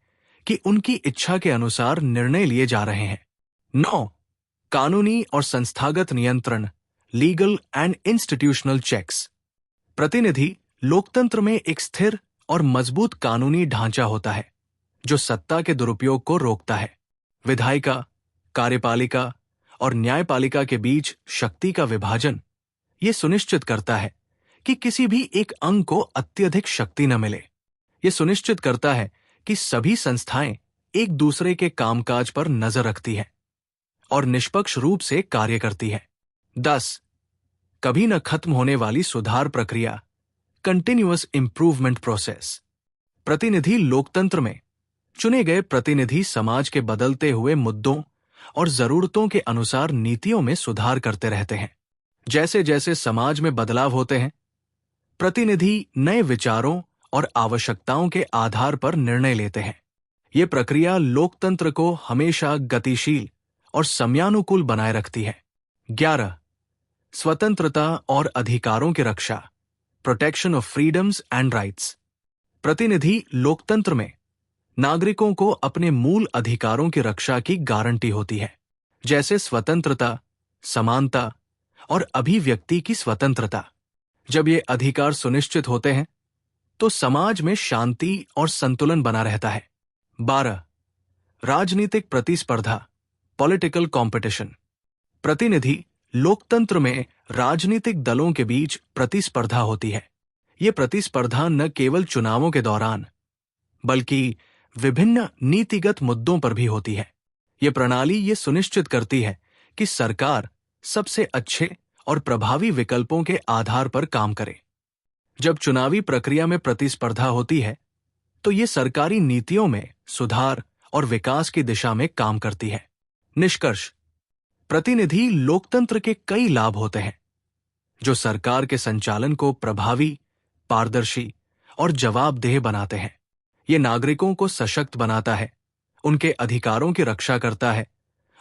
कि उनकी इच्छा के अनुसार निर्णय लिए जा रहे हैं। 9. कानूनी और संस्थागत नियंत्रण, लीगल एंड इंस्टीट्यूशनल चेक्स। प्रतिनिधि लोकतंत्र में एक स्थिर और मजबूत कानूनी ढांचा होता है, जो सत्ता के दुरुपयोग को रोकता है। विधायिका, कार्यपालिका और न्यायपालिका के बीच शक्ति का विभाजन ये सुनिश्चित करता है कि किसी भी एक अंग को अत्यधिक शक्ति न मिले। ये सुनिश्चित करता है कि सभी संस्थाएं एक दूसरे के कामकाज पर नजर रखती है और निष्पक्ष रूप से कार्य करती है। 10. कभी न खत्म होने वाली सुधार प्रक्रिया, कंटिन्यूअस इंप्रूवमेंट प्रोसेस। प्रतिनिधि लोकतंत्र में चुने गए प्रतिनिधि समाज के बदलते हुए मुद्दों और जरूरतों के अनुसार नीतियों में सुधार करते रहते हैं। जैसे जैसे समाज में बदलाव होते हैं, प्रतिनिधि नए विचारों और आवश्यकताओं के आधार पर निर्णय लेते हैं। ये प्रक्रिया लोकतंत्र को हमेशा गतिशील और समयानुकूल बनाए रखती है। 11. स्वतंत्रता और अधिकारों की रक्षा, protection of freedoms and rights. प्रतिनिधि लोकतंत्र में नागरिकों को अपने मूल अधिकारों की रक्षा की गारंटी होती है, जैसे स्वतंत्रता, समानता और अभिव्यक्ति की स्वतंत्रता। जब ये अधिकार सुनिश्चित होते हैं तो समाज में शांति और संतुलन बना रहता है। 12. राजनीतिक प्रतिस्पर्धा, पॉलिटिकल कंपटीशन। प्रतिनिधि लोकतंत्र में राजनीतिक दलों के बीच प्रतिस्पर्धा होती है। ये प्रतिस्पर्धा न केवल चुनावों के दौरान बल्कि विभिन्न नीतिगत मुद्दों पर भी होती है। ये प्रणाली ये सुनिश्चित करती है कि सरकार सबसे अच्छे और प्रभावी विकल्पों के आधार पर काम करे। जब चुनावी प्रक्रिया में प्रतिस्पर्धा होती है तो ये सरकारी नीतियों में सुधार और विकास की दिशा में काम करती है। निष्कर्ष, प्रतिनिधि लोकतंत्र के कई लाभ होते हैं जो सरकार के संचालन को प्रभावी, पारदर्शी और जवाबदेह बनाते हैं। ये नागरिकों को सशक्त बनाता है, उनके अधिकारों की रक्षा करता है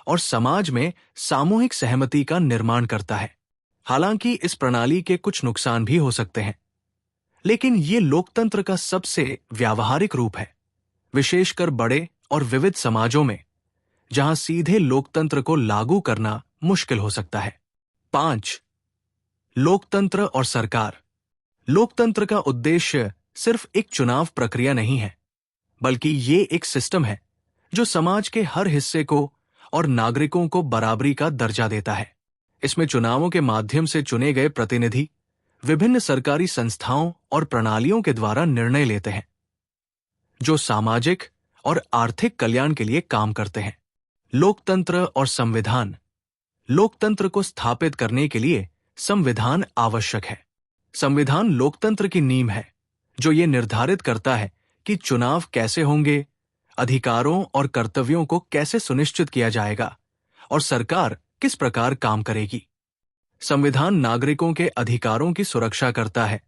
और समाज में सामूहिक सहमति का निर्माण करता है। हालांकि इस प्रणाली के कुछ नुकसान भी हो सकते हैं, लेकिन ये लोकतंत्र का सबसे व्यावहारिक रूप है, विशेषकर बड़े और विविध समाजों में जहां सीधे लोकतंत्र को लागू करना मुश्किल हो सकता है। 5. लोकतंत्र और सरकार। लोकतंत्र का उद्देश्य सिर्फ एक चुनाव प्रक्रिया नहीं है, बल्कि ये एक सिस्टम है जो समाज के हर हिस्से को और नागरिकों को बराबरी का दर्जा देता है। इसमें चुनावों के माध्यम से चुने गए प्रतिनिधि विभिन्न सरकारी संस्थाओं और प्रणालियों के द्वारा निर्णय लेते हैं जो सामाजिक और आर्थिक कल्याण के लिए काम करते हैं। लोकतंत्र और संविधान। लोकतंत्र को स्थापित करने के लिए संविधान आवश्यक है। संविधान लोकतंत्र की नींव है, जो ये निर्धारित करता है कि चुनाव कैसे होंगे, अधिकारों और कर्तव्यों को कैसे सुनिश्चित किया जाएगा और सरकार किस प्रकार काम करेगी। संविधान नागरिकों के अधिकारों की सुरक्षा करता है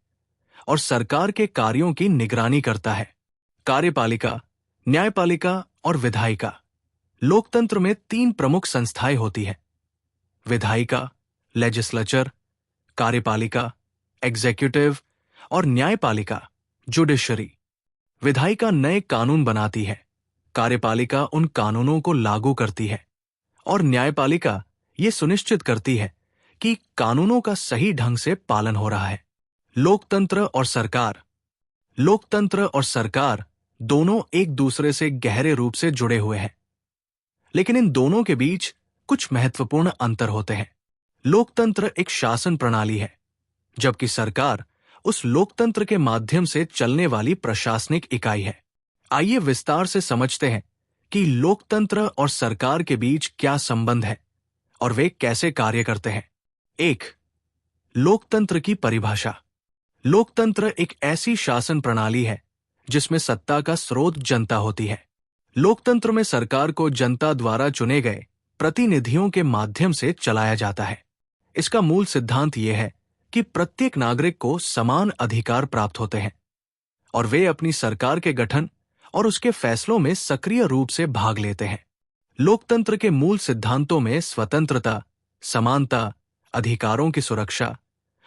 और सरकार के कार्यों की निगरानी करता है। कार्यपालिका, न्यायपालिका और विधायिका। लोकतंत्र में 3 प्रमुख संस्थाएं होती हैं: विधायिका, लेजिस्लेचर, कार्यपालिका, एग्जीक्यूटिव और न्यायपालिका, जुडिशरी। विधायिका नए कानून बनाती है, कार्यपालिका उन कानूनों को लागू करती है और न्यायपालिका ये सुनिश्चित करती है कि कानूनों का सही ढंग से पालन हो रहा है। लोकतंत्र और सरकार। लोकतंत्र और सरकार दोनों एक दूसरे से गहरे रूप से जुड़े हुए हैं, लेकिन इन दोनों के बीच कुछ महत्वपूर्ण अंतर होते हैं। लोकतंत्र एक शासन प्रणाली है, जबकि सरकार उस लोकतंत्र के माध्यम से चलने वाली प्रशासनिक इकाई है। आइए विस्तार से समझते हैं कि लोकतंत्र और सरकार के बीच क्या संबंध है और वे कैसे कार्य करते हैं। 1. लोकतंत्र की परिभाषा। लोकतंत्र एक ऐसी शासन प्रणाली है जिसमें सत्ता का स्रोत जनता होती है। लोकतंत्र में सरकार को जनता द्वारा चुने गए प्रतिनिधियों के माध्यम से चलाया जाता है। इसका मूल सिद्धांत यह है कि प्रत्येक नागरिक को समान अधिकार प्राप्त होते हैं और वे अपनी सरकार के गठन और उसके फैसलों में सक्रिय रूप से भाग लेते हैं। लोकतंत्र के मूल सिद्धांतों में स्वतंत्रता, समानता, अधिकारों की सुरक्षा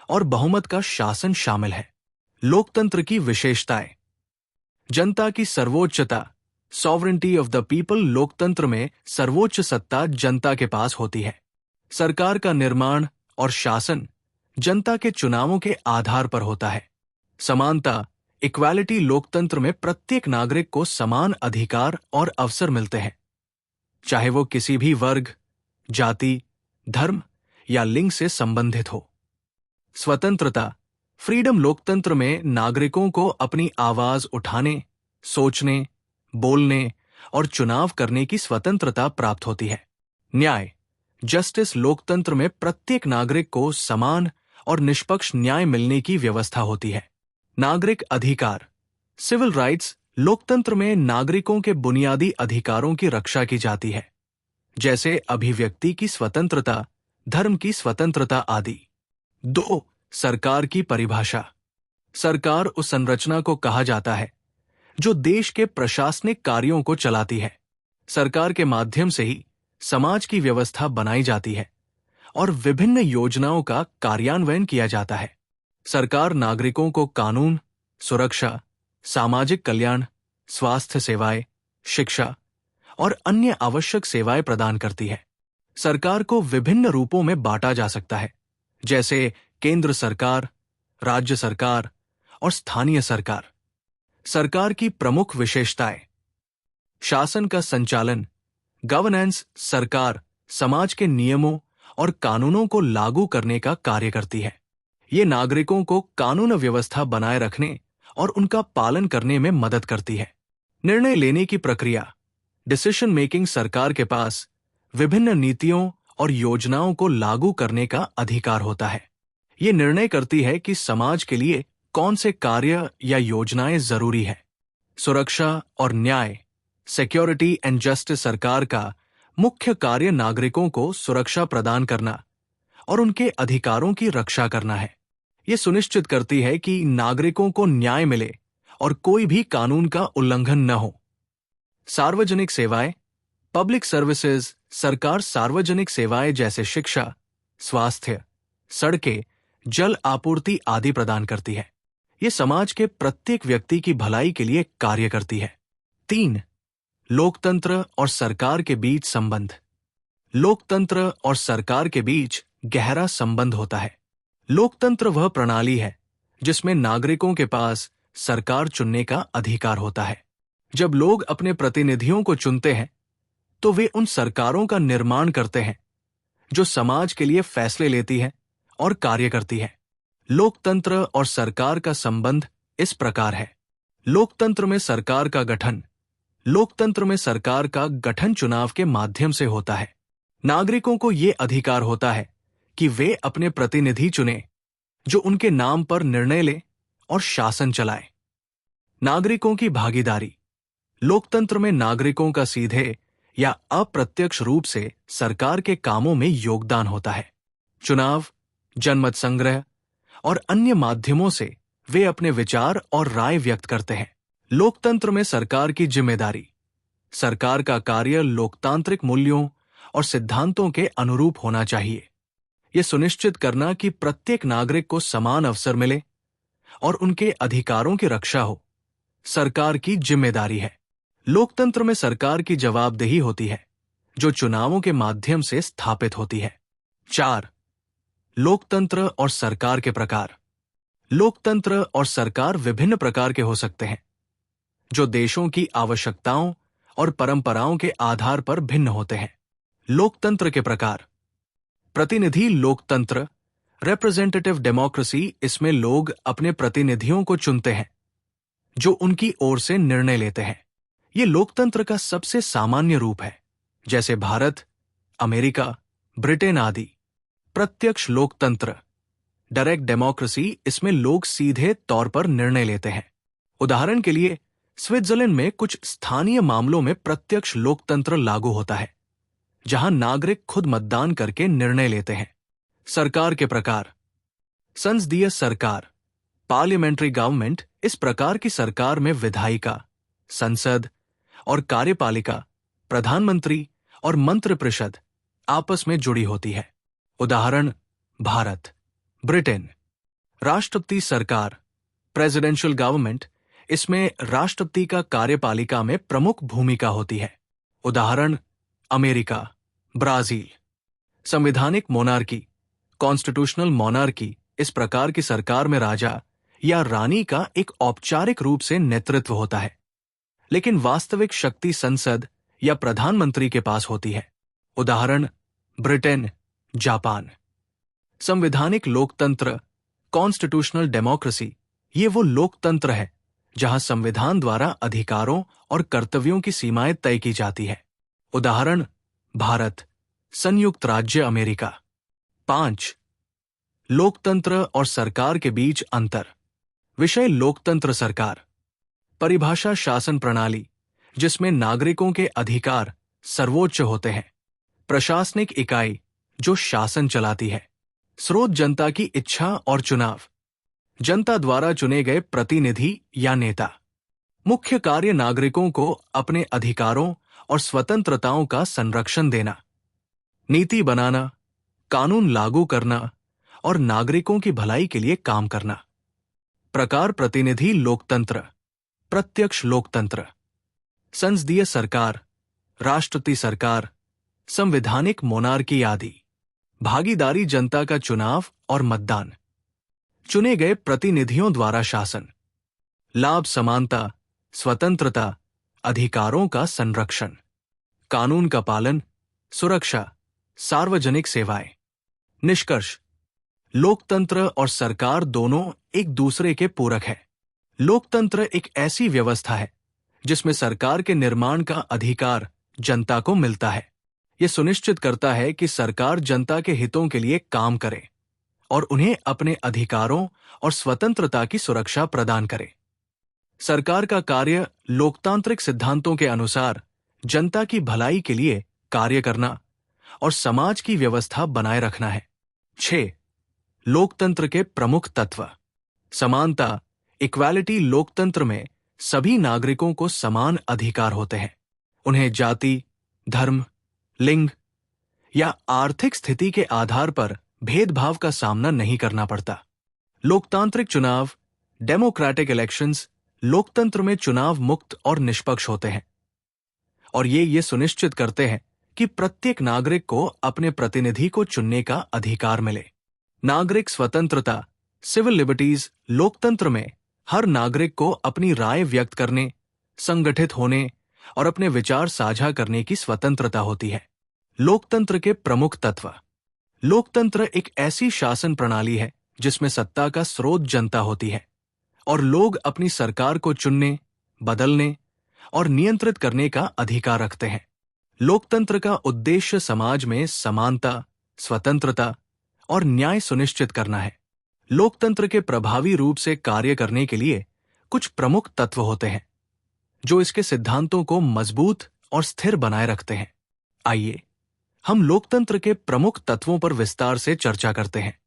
और बहुमत का शासन शामिल है। लोकतंत्र की विशेषताएं। जनता की सर्वोच्चता, सॉवरेंटी ऑफ द पीपल। लोकतंत्र में सर्वोच्च सत्ता जनता के पास होती है। सरकार का निर्माण और शासन जनता के चुनावों के आधार पर होता है। समानता, इक्वालिटी लोकतंत्र में प्रत्येक नागरिक को समान अधिकार और अवसर मिलते हैं, चाहे वो किसी भी वर्ग, जाति, धर्म या लिंग से संबंधित हो। स्वतंत्रता, फ्रीडम लोकतंत्र में नागरिकों को अपनी आवाज उठाने, सोचने, बोलने और चुनाव करने की स्वतंत्रता प्राप्त होती है। न्याय, जस्टिस लोकतंत्र में प्रत्येक नागरिक को समान और निष्पक्ष न्याय मिलने की व्यवस्था होती है। नागरिक अधिकार, सिविल राइट्स लोकतंत्र में नागरिकों के बुनियादी अधिकारों की रक्षा की जाती है, जैसे अभिव्यक्ति की स्वतंत्रता, धर्म की स्वतंत्रता आदि। 2. सरकार की परिभाषा। सरकार उस संरचना को कहा जाता है जो देश के प्रशासनिक कार्यों को चलाती है। सरकार के माध्यम से ही समाज की व्यवस्था बनाई जाती है और विभिन्न योजनाओं का कार्यान्वयन किया जाता है। सरकार नागरिकों को कानून, सुरक्षा, सामाजिक कल्याण, स्वास्थ्य सेवाएं, शिक्षा और अन्य आवश्यक सेवाएं प्रदान करती है। सरकार को विभिन्न रूपों में बांटा जा सकता है, जैसे केंद्र सरकार, राज्य सरकार और स्थानीय सरकार। सरकार की प्रमुख विशेषताएं। शासन का संचालन, गवर्नेंस। सरकार समाज के नियमों और कानूनों को लागू करने का कार्य करती है। ये नागरिकों को कानून व्यवस्था बनाए रखने और उनका पालन करने में मदद करती है। निर्णय लेने की प्रक्रिया, डिसीजन मेकिंग। सरकार के पास विभिन्न नीतियों और योजनाओं को लागू करने का अधिकार होता है। ये निर्णय करती है कि समाज के लिए कौन से कार्य या योजनाएं जरूरी है। सुरक्षा और न्याय, सिक्योरिटी एंड जस्टिस। सरकार का मुख्य कार्य नागरिकों को सुरक्षा प्रदान करना और उनके अधिकारों की रक्षा करना है। ये सुनिश्चित करती है कि नागरिकों को न्याय मिले और कोई भी कानून का उल्लंघन न हो। सार्वजनिक सेवाएं, पब्लिक सर्विसेज। सरकार सार्वजनिक सेवाएं जैसे शिक्षा, स्वास्थ्य, सड़कें, जल आपूर्ति आदि प्रदान करती है। ये समाज के प्रत्येक व्यक्ति की भलाई के लिए कार्य करती है। 3. लोकतंत्र और सरकार के बीच संबंध। लोकतंत्र और सरकार के बीच गहरा संबंध होता है। लोकतंत्र वह प्रणाली है जिसमें नागरिकों के पास सरकार चुनने का अधिकार होता है। जब लोग अपने प्रतिनिधियों को चुनते हैं तो वे उन सरकारों का निर्माण करते हैं जो समाज के लिए फैसले लेती है और कार्य करती है। लोकतंत्र और सरकार का संबंध इस प्रकार है। लोकतंत्र में सरकार का गठन। लोकतंत्र में सरकार का गठन चुनाव के माध्यम से होता है। नागरिकों को ये अधिकार होता है कि वे अपने प्रतिनिधि चुनें जो उनके नाम पर निर्णय ले और शासन चलाए। नागरिकों की भागीदारी। लोकतंत्र में नागरिकों का सीधे या अप्रत्यक्ष रूप से सरकार के कामों में योगदान होता है। चुनाव, जनमत संग्रह और अन्य माध्यमों से वे अपने विचार और राय व्यक्त करते हैं। लोकतंत्र में सरकार की जिम्मेदारी। सरकार का कार्य लोकतांत्रिक मूल्यों और सिद्धांतों के अनुरूप होना चाहिए। यह सुनिश्चित करना कि प्रत्येक नागरिक को समान अवसर मिले और उनके अधिकारों की रक्षा हो, सरकार की जिम्मेदारी है। लोकतंत्र में सरकार की जवाबदेही होती है, जो चुनावों के माध्यम से स्थापित होती है। 4. लोकतंत्र और सरकार के प्रकार। लोकतंत्र और सरकार विभिन्न प्रकार के हो सकते हैं, जो देशों की आवश्यकताओं और परंपराओं के आधार पर भिन्न होते हैं। लोकतंत्र के प्रकार। प्रतिनिधि लोकतंत्र, रिप्रेजेंटेटिव डेमोक्रेसी। इसमें लोग अपने प्रतिनिधियों को चुनते हैं जो उनकी ओर से निर्णय लेते हैं। ये लोकतंत्र का सबसे सामान्य रूप है, जैसे भारत, अमेरिका, ब्रिटेन आदि। प्रत्यक्ष लोकतंत्र, डायरेक्ट डेमोक्रेसी। इसमें लोग सीधे तौर पर निर्णय लेते हैं। उदाहरण के लिए स्विट्जरलैंड में कुछ स्थानीय मामलों में प्रत्यक्ष लोकतंत्र लागू होता है, जहां नागरिक खुद मतदान करके निर्णय लेते हैं। सरकार के प्रकार। संसदीय सरकार, पार्लियामेंट्री गवर्नमेंट। इस प्रकार की सरकार में विधायिका, संसद और कार्यपालिका, प्रधानमंत्री और मंत्रिपरिषद आपस में जुड़ी होती है। उदाहरण भारत, ब्रिटेन। राष्ट्रपति सरकार, प्रेसिडेंशियल गवर्नमेंट। इसमें राष्ट्रपति का कार्यपालिका में प्रमुख भूमिका होती है। उदाहरण अमेरिका, ब्राजील। संवैधानिक मोनार्की, कॉन्स्टिट्यूशनल मोनार्की। इस प्रकार की सरकार में राजा या रानी का एक औपचारिक रूप से नेतृत्व होता है, लेकिन वास्तविक शक्ति संसद या प्रधानमंत्री के पास होती है। उदाहरण ब्रिटेन, जापान। संवैधानिक लोकतंत्र, कॉन्स्टिट्यूशनल डेमोक्रेसी, ये वो लोकतंत्र है जहां संविधान द्वारा अधिकारों और कर्तव्यों की सीमाएं तय की जाती है। उदाहरण भारत, संयुक्त राज्य अमेरिका। 5. लोकतंत्र और सरकार के बीच अंतर। विषय लोकतंत्र सरकार। परिभाषा शासन प्रणाली, जिसमें नागरिकों के अधिकार सर्वोच्च होते हैं। प्रशासनिक इकाई जो शासन चलाती है। स्रोत जनता की इच्छा और चुनाव, जनता द्वारा चुने गए प्रतिनिधि या नेता। मुख्य कार्य नागरिकों को अपने अधिकारों और स्वतंत्रताओं का संरक्षण देना। नीति बनाना, कानून लागू करना और नागरिकों की भलाई के लिए काम करना। प्रकार प्रतिनिधि लोकतंत्र, प्रत्यक्ष लोकतंत्र। संसदीय सरकार, राष्ट्रपति सरकार, संवैधानिक मोनार्की आदि। भागीदारी जनता का चुनाव और मतदान। चुने गए प्रतिनिधियों द्वारा शासन। लाभ समानता, स्वतंत्रता, अधिकारों का संरक्षण। कानून का पालन, सुरक्षा, सार्वजनिक सेवाएं। निष्कर्ष, लोकतंत्र और सरकार दोनों एक दूसरे के पूरक है। लोकतंत्र एक ऐसी व्यवस्था है जिसमें सरकार के निर्माण का अधिकार जनता को मिलता है। यह सुनिश्चित करता है कि सरकार जनता के हितों के लिए काम करे और उन्हें अपने अधिकारों और स्वतंत्रता की सुरक्षा प्रदान करे। सरकार का कार्य लोकतांत्रिक सिद्धांतों के अनुसार जनता की भलाई के लिए कार्य करना और समाज की व्यवस्था बनाए रखना है। 6. लोकतंत्र के प्रमुख तत्व। समानता, इक्वालिटी। लोकतंत्र में सभी नागरिकों को समान अधिकार होते हैं। उन्हें जाति, धर्म, लिंग या आर्थिक स्थिति के आधार पर भेदभाव का सामना नहीं करना पड़ता। लोकतांत्रिक चुनाव, डेमोक्रेटिक इलेक्शंस, लोकतंत्र में चुनाव मुक्त और निष्पक्ष होते हैं और ये सुनिश्चित करते हैं कि प्रत्येक नागरिक को अपने प्रतिनिधि को चुनने का अधिकार मिले। नागरिक स्वतंत्रता, सिविल लिबर्टीज। लोकतंत्र में हर नागरिक को अपनी राय व्यक्त करने, संगठित होने और अपने विचार साझा करने की स्वतंत्रता होती है। लोकतंत्र के प्रमुख तत्व। लोकतंत्र एक ऐसी शासन प्रणाली है जिसमें सत्ता का स्रोत जनता होती है और लोग अपनी सरकार को चुनने, बदलने और नियंत्रित करने का अधिकार रखते हैं। लोकतंत्र का उद्देश्य समाज में समानता, स्वतंत्रता और न्याय सुनिश्चित करना है। लोकतंत्र के प्रभावी रूप से कार्य करने के लिए कुछ प्रमुख तत्व होते हैं जो इसके सिद्धांतों को मजबूत और स्थिर बनाए रखते हैं। आइए हम लोकतंत्र के प्रमुख तत्वों पर विस्तार से चर्चा करते हैं।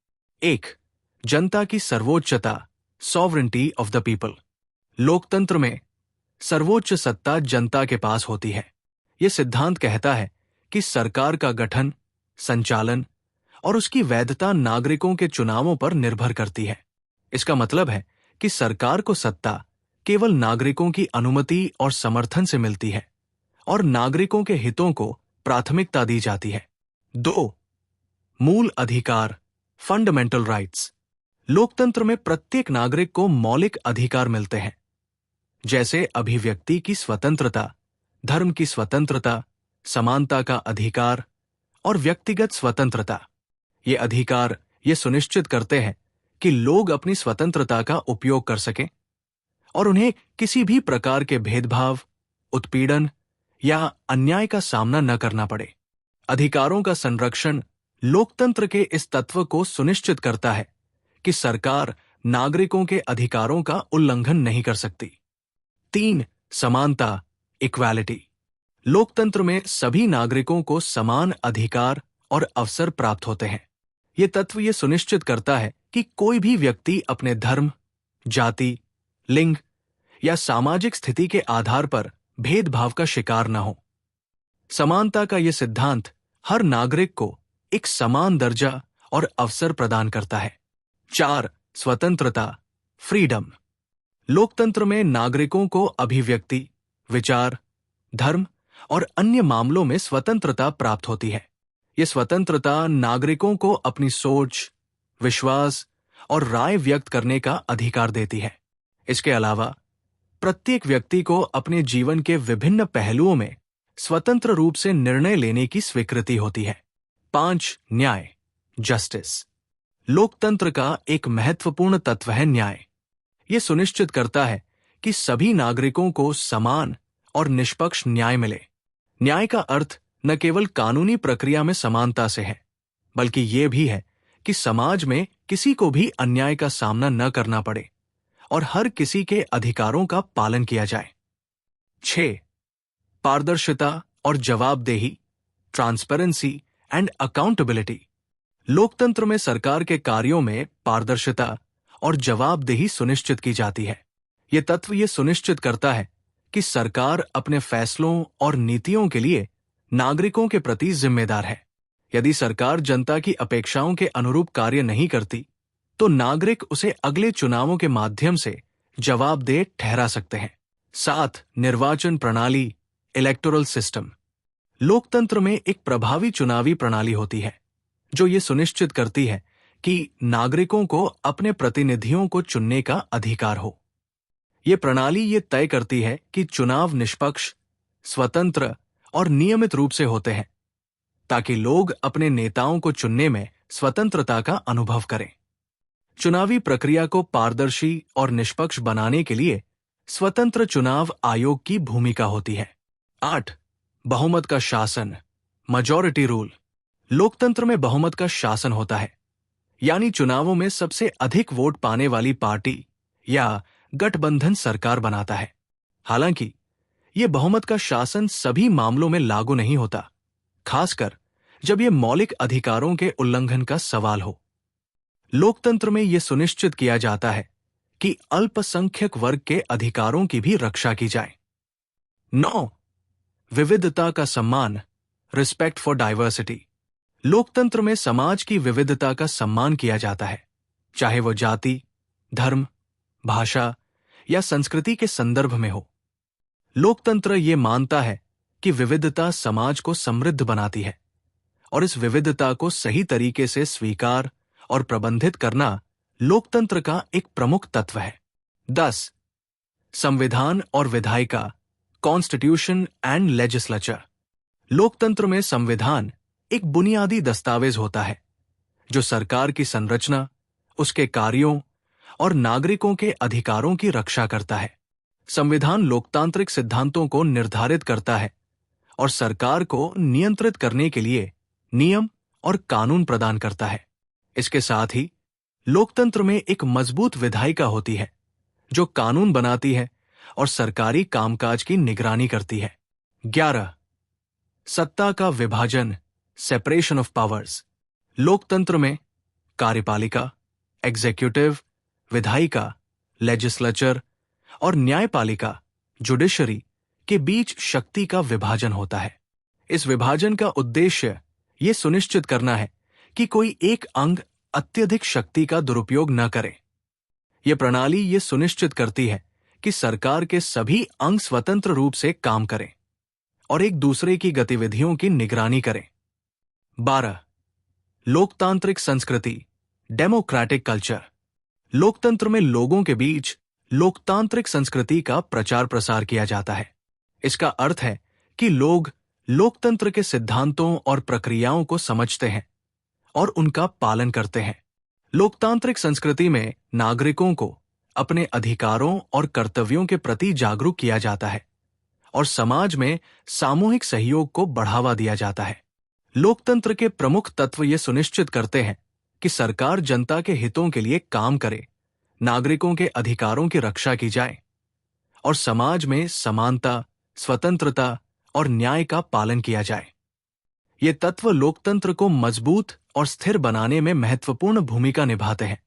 1. जनता की सर्वोच्चता, सॉवरेनिटी ऑफ द पीपल। लोकतंत्र में सर्वोच्च सत्ता जनता के पास होती है। यह सिद्धांत कहता है कि सरकार का गठन, संचालन और उसकी वैधता नागरिकों के चुनावों पर निर्भर करती है। इसका मतलब है कि सरकार को सत्ता केवल नागरिकों की अनुमति और समर्थन से मिलती है और नागरिकों के हितों को प्राथमिकता दी जाती है। 2. मूल अधिकार, फंडामेंटल राइट्स। लोकतंत्र में प्रत्येक नागरिक को मौलिक अधिकार मिलते हैं, जैसे अभिव्यक्ति की स्वतंत्रता, धर्म की स्वतंत्रता, समानता का अधिकार और व्यक्तिगत स्वतंत्रता। ये अधिकार ये सुनिश्चित करते हैं कि लोग अपनी स्वतंत्रता का उपयोग कर सकें और उन्हें किसी भी प्रकार के भेदभाव, उत्पीड़न या अन्याय का सामना न करना पड़े। अधिकारों का संरक्षण लोकतंत्र के इस तत्व को सुनिश्चित करता है कि सरकार नागरिकों के अधिकारों का उल्लंघन नहीं कर सकती। 3. समानता, इक्वालिटी। लोकतंत्र में सभी नागरिकों को समान अधिकार और अवसर प्राप्त होते हैं। ये तत्व ये सुनिश्चित करता है कि कोई भी व्यक्ति अपने धर्म, जाति, लिंग या सामाजिक स्थिति के आधार पर भेदभाव का शिकार न हो। समानता का यह सिद्धांत हर नागरिक को एक समान दर्जा और अवसर प्रदान करता है। 4. स्वतंत्रता, फ्रीडम। लोकतंत्र में नागरिकों को अभिव्यक्ति, विचार, धर्म और अन्य मामलों में स्वतंत्रता प्राप्त होती है। यह स्वतंत्रता नागरिकों को अपनी सोच, विश्वास और राय व्यक्त करने का अधिकार देती है। इसके अलावा प्रत्येक व्यक्ति को अपने जीवन के विभिन्न पहलुओं में स्वतंत्र रूप से निर्णय लेने की स्वीकृति होती है। 5. न्याय, जस्टिस। लोकतंत्र का एक महत्वपूर्ण तत्व है न्याय। यह सुनिश्चित करता है कि सभी नागरिकों को समान और निष्पक्ष न्याय मिले। न्याय का अर्थ न केवल कानूनी प्रक्रिया में समानता से है, बल्कि यह भी है कि समाज में किसी को भी अन्याय का सामना न करना पड़े और हर किसी के अधिकारों का पालन किया जाए। 6. पारदर्शिता और जवाबदेही, ट्रांसपेरेंसी एंड अकाउंटेबिलिटी। लोकतंत्र में सरकार के कार्यों में पारदर्शिता और जवाबदेही सुनिश्चित की जाती है। यह तत्व यह सुनिश्चित करता है कि सरकार अपने फैसलों और नीतियों के लिए नागरिकों के प्रति जिम्मेदार है। यदि सरकार जनता की अपेक्षाओं के अनुरूप कार्य नहीं करती, तो नागरिक उसे अगले चुनावों के माध्यम से जवाबदेह ठहरा सकते हैं। 7. निर्वाचन प्रणाली, इलेक्टोरल सिस्टम। लोकतंत्र में एक प्रभावी चुनावी प्रणाली होती है जो ये सुनिश्चित करती है कि नागरिकों को अपने प्रतिनिधियों को चुनने का अधिकार हो। ये प्रणाली ये तय करती है कि चुनाव निष्पक्ष, स्वतंत्र और नियमित रूप से होते हैं, ताकि लोग अपने नेताओं को चुनने में स्वतंत्रता का अनुभव करें। चुनावी प्रक्रिया को पारदर्शी और निष्पक्ष बनाने के लिए स्वतंत्र चुनाव आयोग की भूमिका होती है। 8. बहुमत का शासन, मेजॉरिटी रूल। लोकतंत्र में बहुमत का शासन होता है, यानी चुनावों में सबसे अधिक वोट पाने वाली पार्टी या गठबंधन सरकार बनाता है। हालांकि यह बहुमत का शासन सभी मामलों में लागू नहीं होता, खासकर जब यह मौलिक अधिकारों के उल्लंघन का सवाल हो। लोकतंत्र में यह सुनिश्चित किया जाता है कि अल्पसंख्यक वर्ग के अधिकारों की भी रक्षा की जाए। 9. विविधता का सम्मान, रिस्पेक्ट फॉर डाइवर्सिटी। लोकतंत्र में समाज की विविधता का सम्मान किया जाता है, चाहे वो जाति, धर्म, भाषा या संस्कृति के संदर्भ में हो। लोकतंत्र ये मानता है कि विविधता समाज को समृद्ध बनाती है और इस विविधता को सही तरीके से स्वीकार और प्रबंधित करना लोकतंत्र का एक प्रमुख तत्व है। 10. संविधान और विधायिका, कॉन्स्टिट्यूशन एंड लेजिस्लेचर। लोकतंत्र में संविधान एक बुनियादी दस्तावेज होता है जो सरकार की संरचना, उसके कार्यों और नागरिकों के अधिकारों की रक्षा करता है। संविधान लोकतांत्रिक सिद्धांतों को निर्धारित करता है और सरकार को नियंत्रित करने के लिए नियम और कानून प्रदान करता है। इसके साथ ही लोकतंत्र में एक मजबूत विधायिका होती है जो कानून बनाती है और सरकारी कामकाज की निगरानी करती है। 11. सत्ता का विभाजन, सेपरेशन ऑफ पावर्स। लोकतंत्र में कार्यपालिका, एग्जीक्यूटिव, विधायिका, लेजिस्लेचर और न्यायपालिका, जुडिशरी के बीच शक्ति का विभाजन होता है। इस विभाजन का उद्देश्य यह सुनिश्चित करना है कि कोई एक अंग अत्यधिक शक्ति का दुरुपयोग न करे। यह प्रणाली यह सुनिश्चित करती है कि सरकार के सभी अंग स्वतंत्र रूप से काम करें और एक दूसरे की गतिविधियों की निगरानी करें। 12. लोकतांत्रिक संस्कृति, डेमोक्रेटिक कल्चर। लोकतंत्र में लोगों के बीच लोकतांत्रिक संस्कृति का प्रचार प्रसार किया जाता है। इसका अर्थ है कि लोग लोकतंत्र के सिद्धांतों और प्रक्रियाओं को समझते हैं और उनका पालन करते हैं। लोकतांत्रिक संस्कृति में नागरिकों को अपने अधिकारों और कर्तव्यों के प्रति जागरूक किया जाता है और समाज में सामूहिक सहयोग को बढ़ावा दिया जाता है। लोकतंत्र के प्रमुख तत्व ये सुनिश्चित करते हैं कि सरकार जनता के हितों के लिए काम करे, नागरिकों के अधिकारों की रक्षा की जाए और समाज में समानता, स्वतंत्रता और न्याय का पालन किया जाए। ये तत्व लोकतंत्र को मजबूत और स्थिर बनाने में महत्वपूर्ण भूमिका निभाते हैं,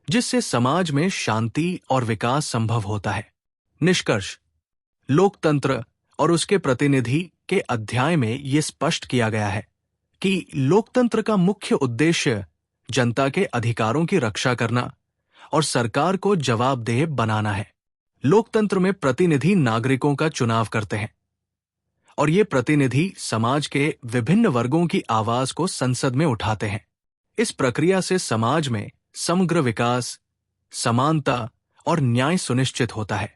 जिससे समाज में शांति और विकास संभव होता है। निष्कर्ष: लोकतंत्र और उसके प्रतिनिधि के अध्याय में यह स्पष्ट किया गया है कि लोकतंत्र का मुख्य उद्देश्य जनता के अधिकारों की रक्षा करना और सरकार को जवाबदेह बनाना है। लोकतंत्र में प्रतिनिधि नागरिकों का चुनाव करते हैं और ये प्रतिनिधि समाज के विभिन्न वर्गों की आवाज को संसद में उठाते हैं। इस प्रक्रिया से समाज में समग्र विकास, समानता और न्याय सुनिश्चित होता है।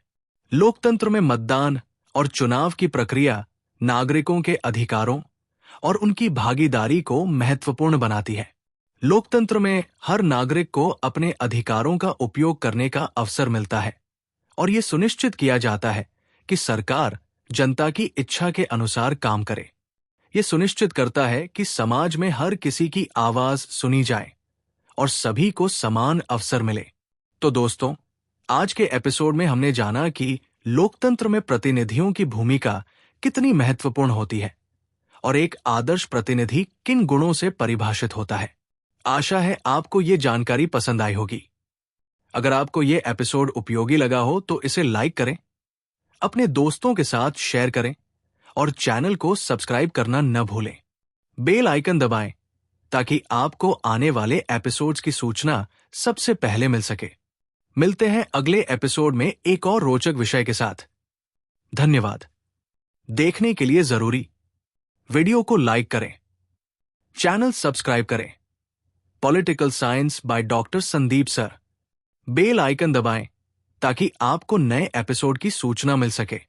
लोकतंत्र में मतदान और चुनाव की प्रक्रिया नागरिकों के अधिकारों और उनकी भागीदारी को महत्वपूर्ण बनाती है। लोकतंत्र में हर नागरिक को अपने अधिकारों का उपयोग करने का अवसर मिलता है और ये सुनिश्चित किया जाता है कि सरकार जनता की इच्छा के अनुसार काम करे। ये सुनिश्चित करता है कि समाज में हर किसी की आवाज सुनी जाए और सभी को समान अवसर मिले। तो दोस्तों, आज के एपिसोड में हमने जाना कि लोकतंत्र में प्रतिनिधियों की भूमिका कितनी महत्वपूर्ण होती है और एक आदर्श प्रतिनिधि किन गुणों से परिभाषित होता है। आशा है आपको ये जानकारी पसंद आई होगी। अगर आपको ये एपिसोड उपयोगी लगा हो तो इसे लाइक करें, अपने दोस्तों के साथ शेयर करें और चैनल को सब्सक्राइब करना न भूलें। बेल आइकन दबाएं ताकि आपको आने वाले एपिसोड्स की सूचना सबसे पहले मिल सके। मिलते हैं अगले एपिसोड में एक और रोचक विषय के साथ। धन्यवाद। देखने के लिए जरूरी वीडियो को लाइक करें, चैनल सब्सक्राइब करें। Political science by doctor Sandeep sir. Bell icon दबाएं ताकि आपको नए एपिसोड की सूचना मिल सके।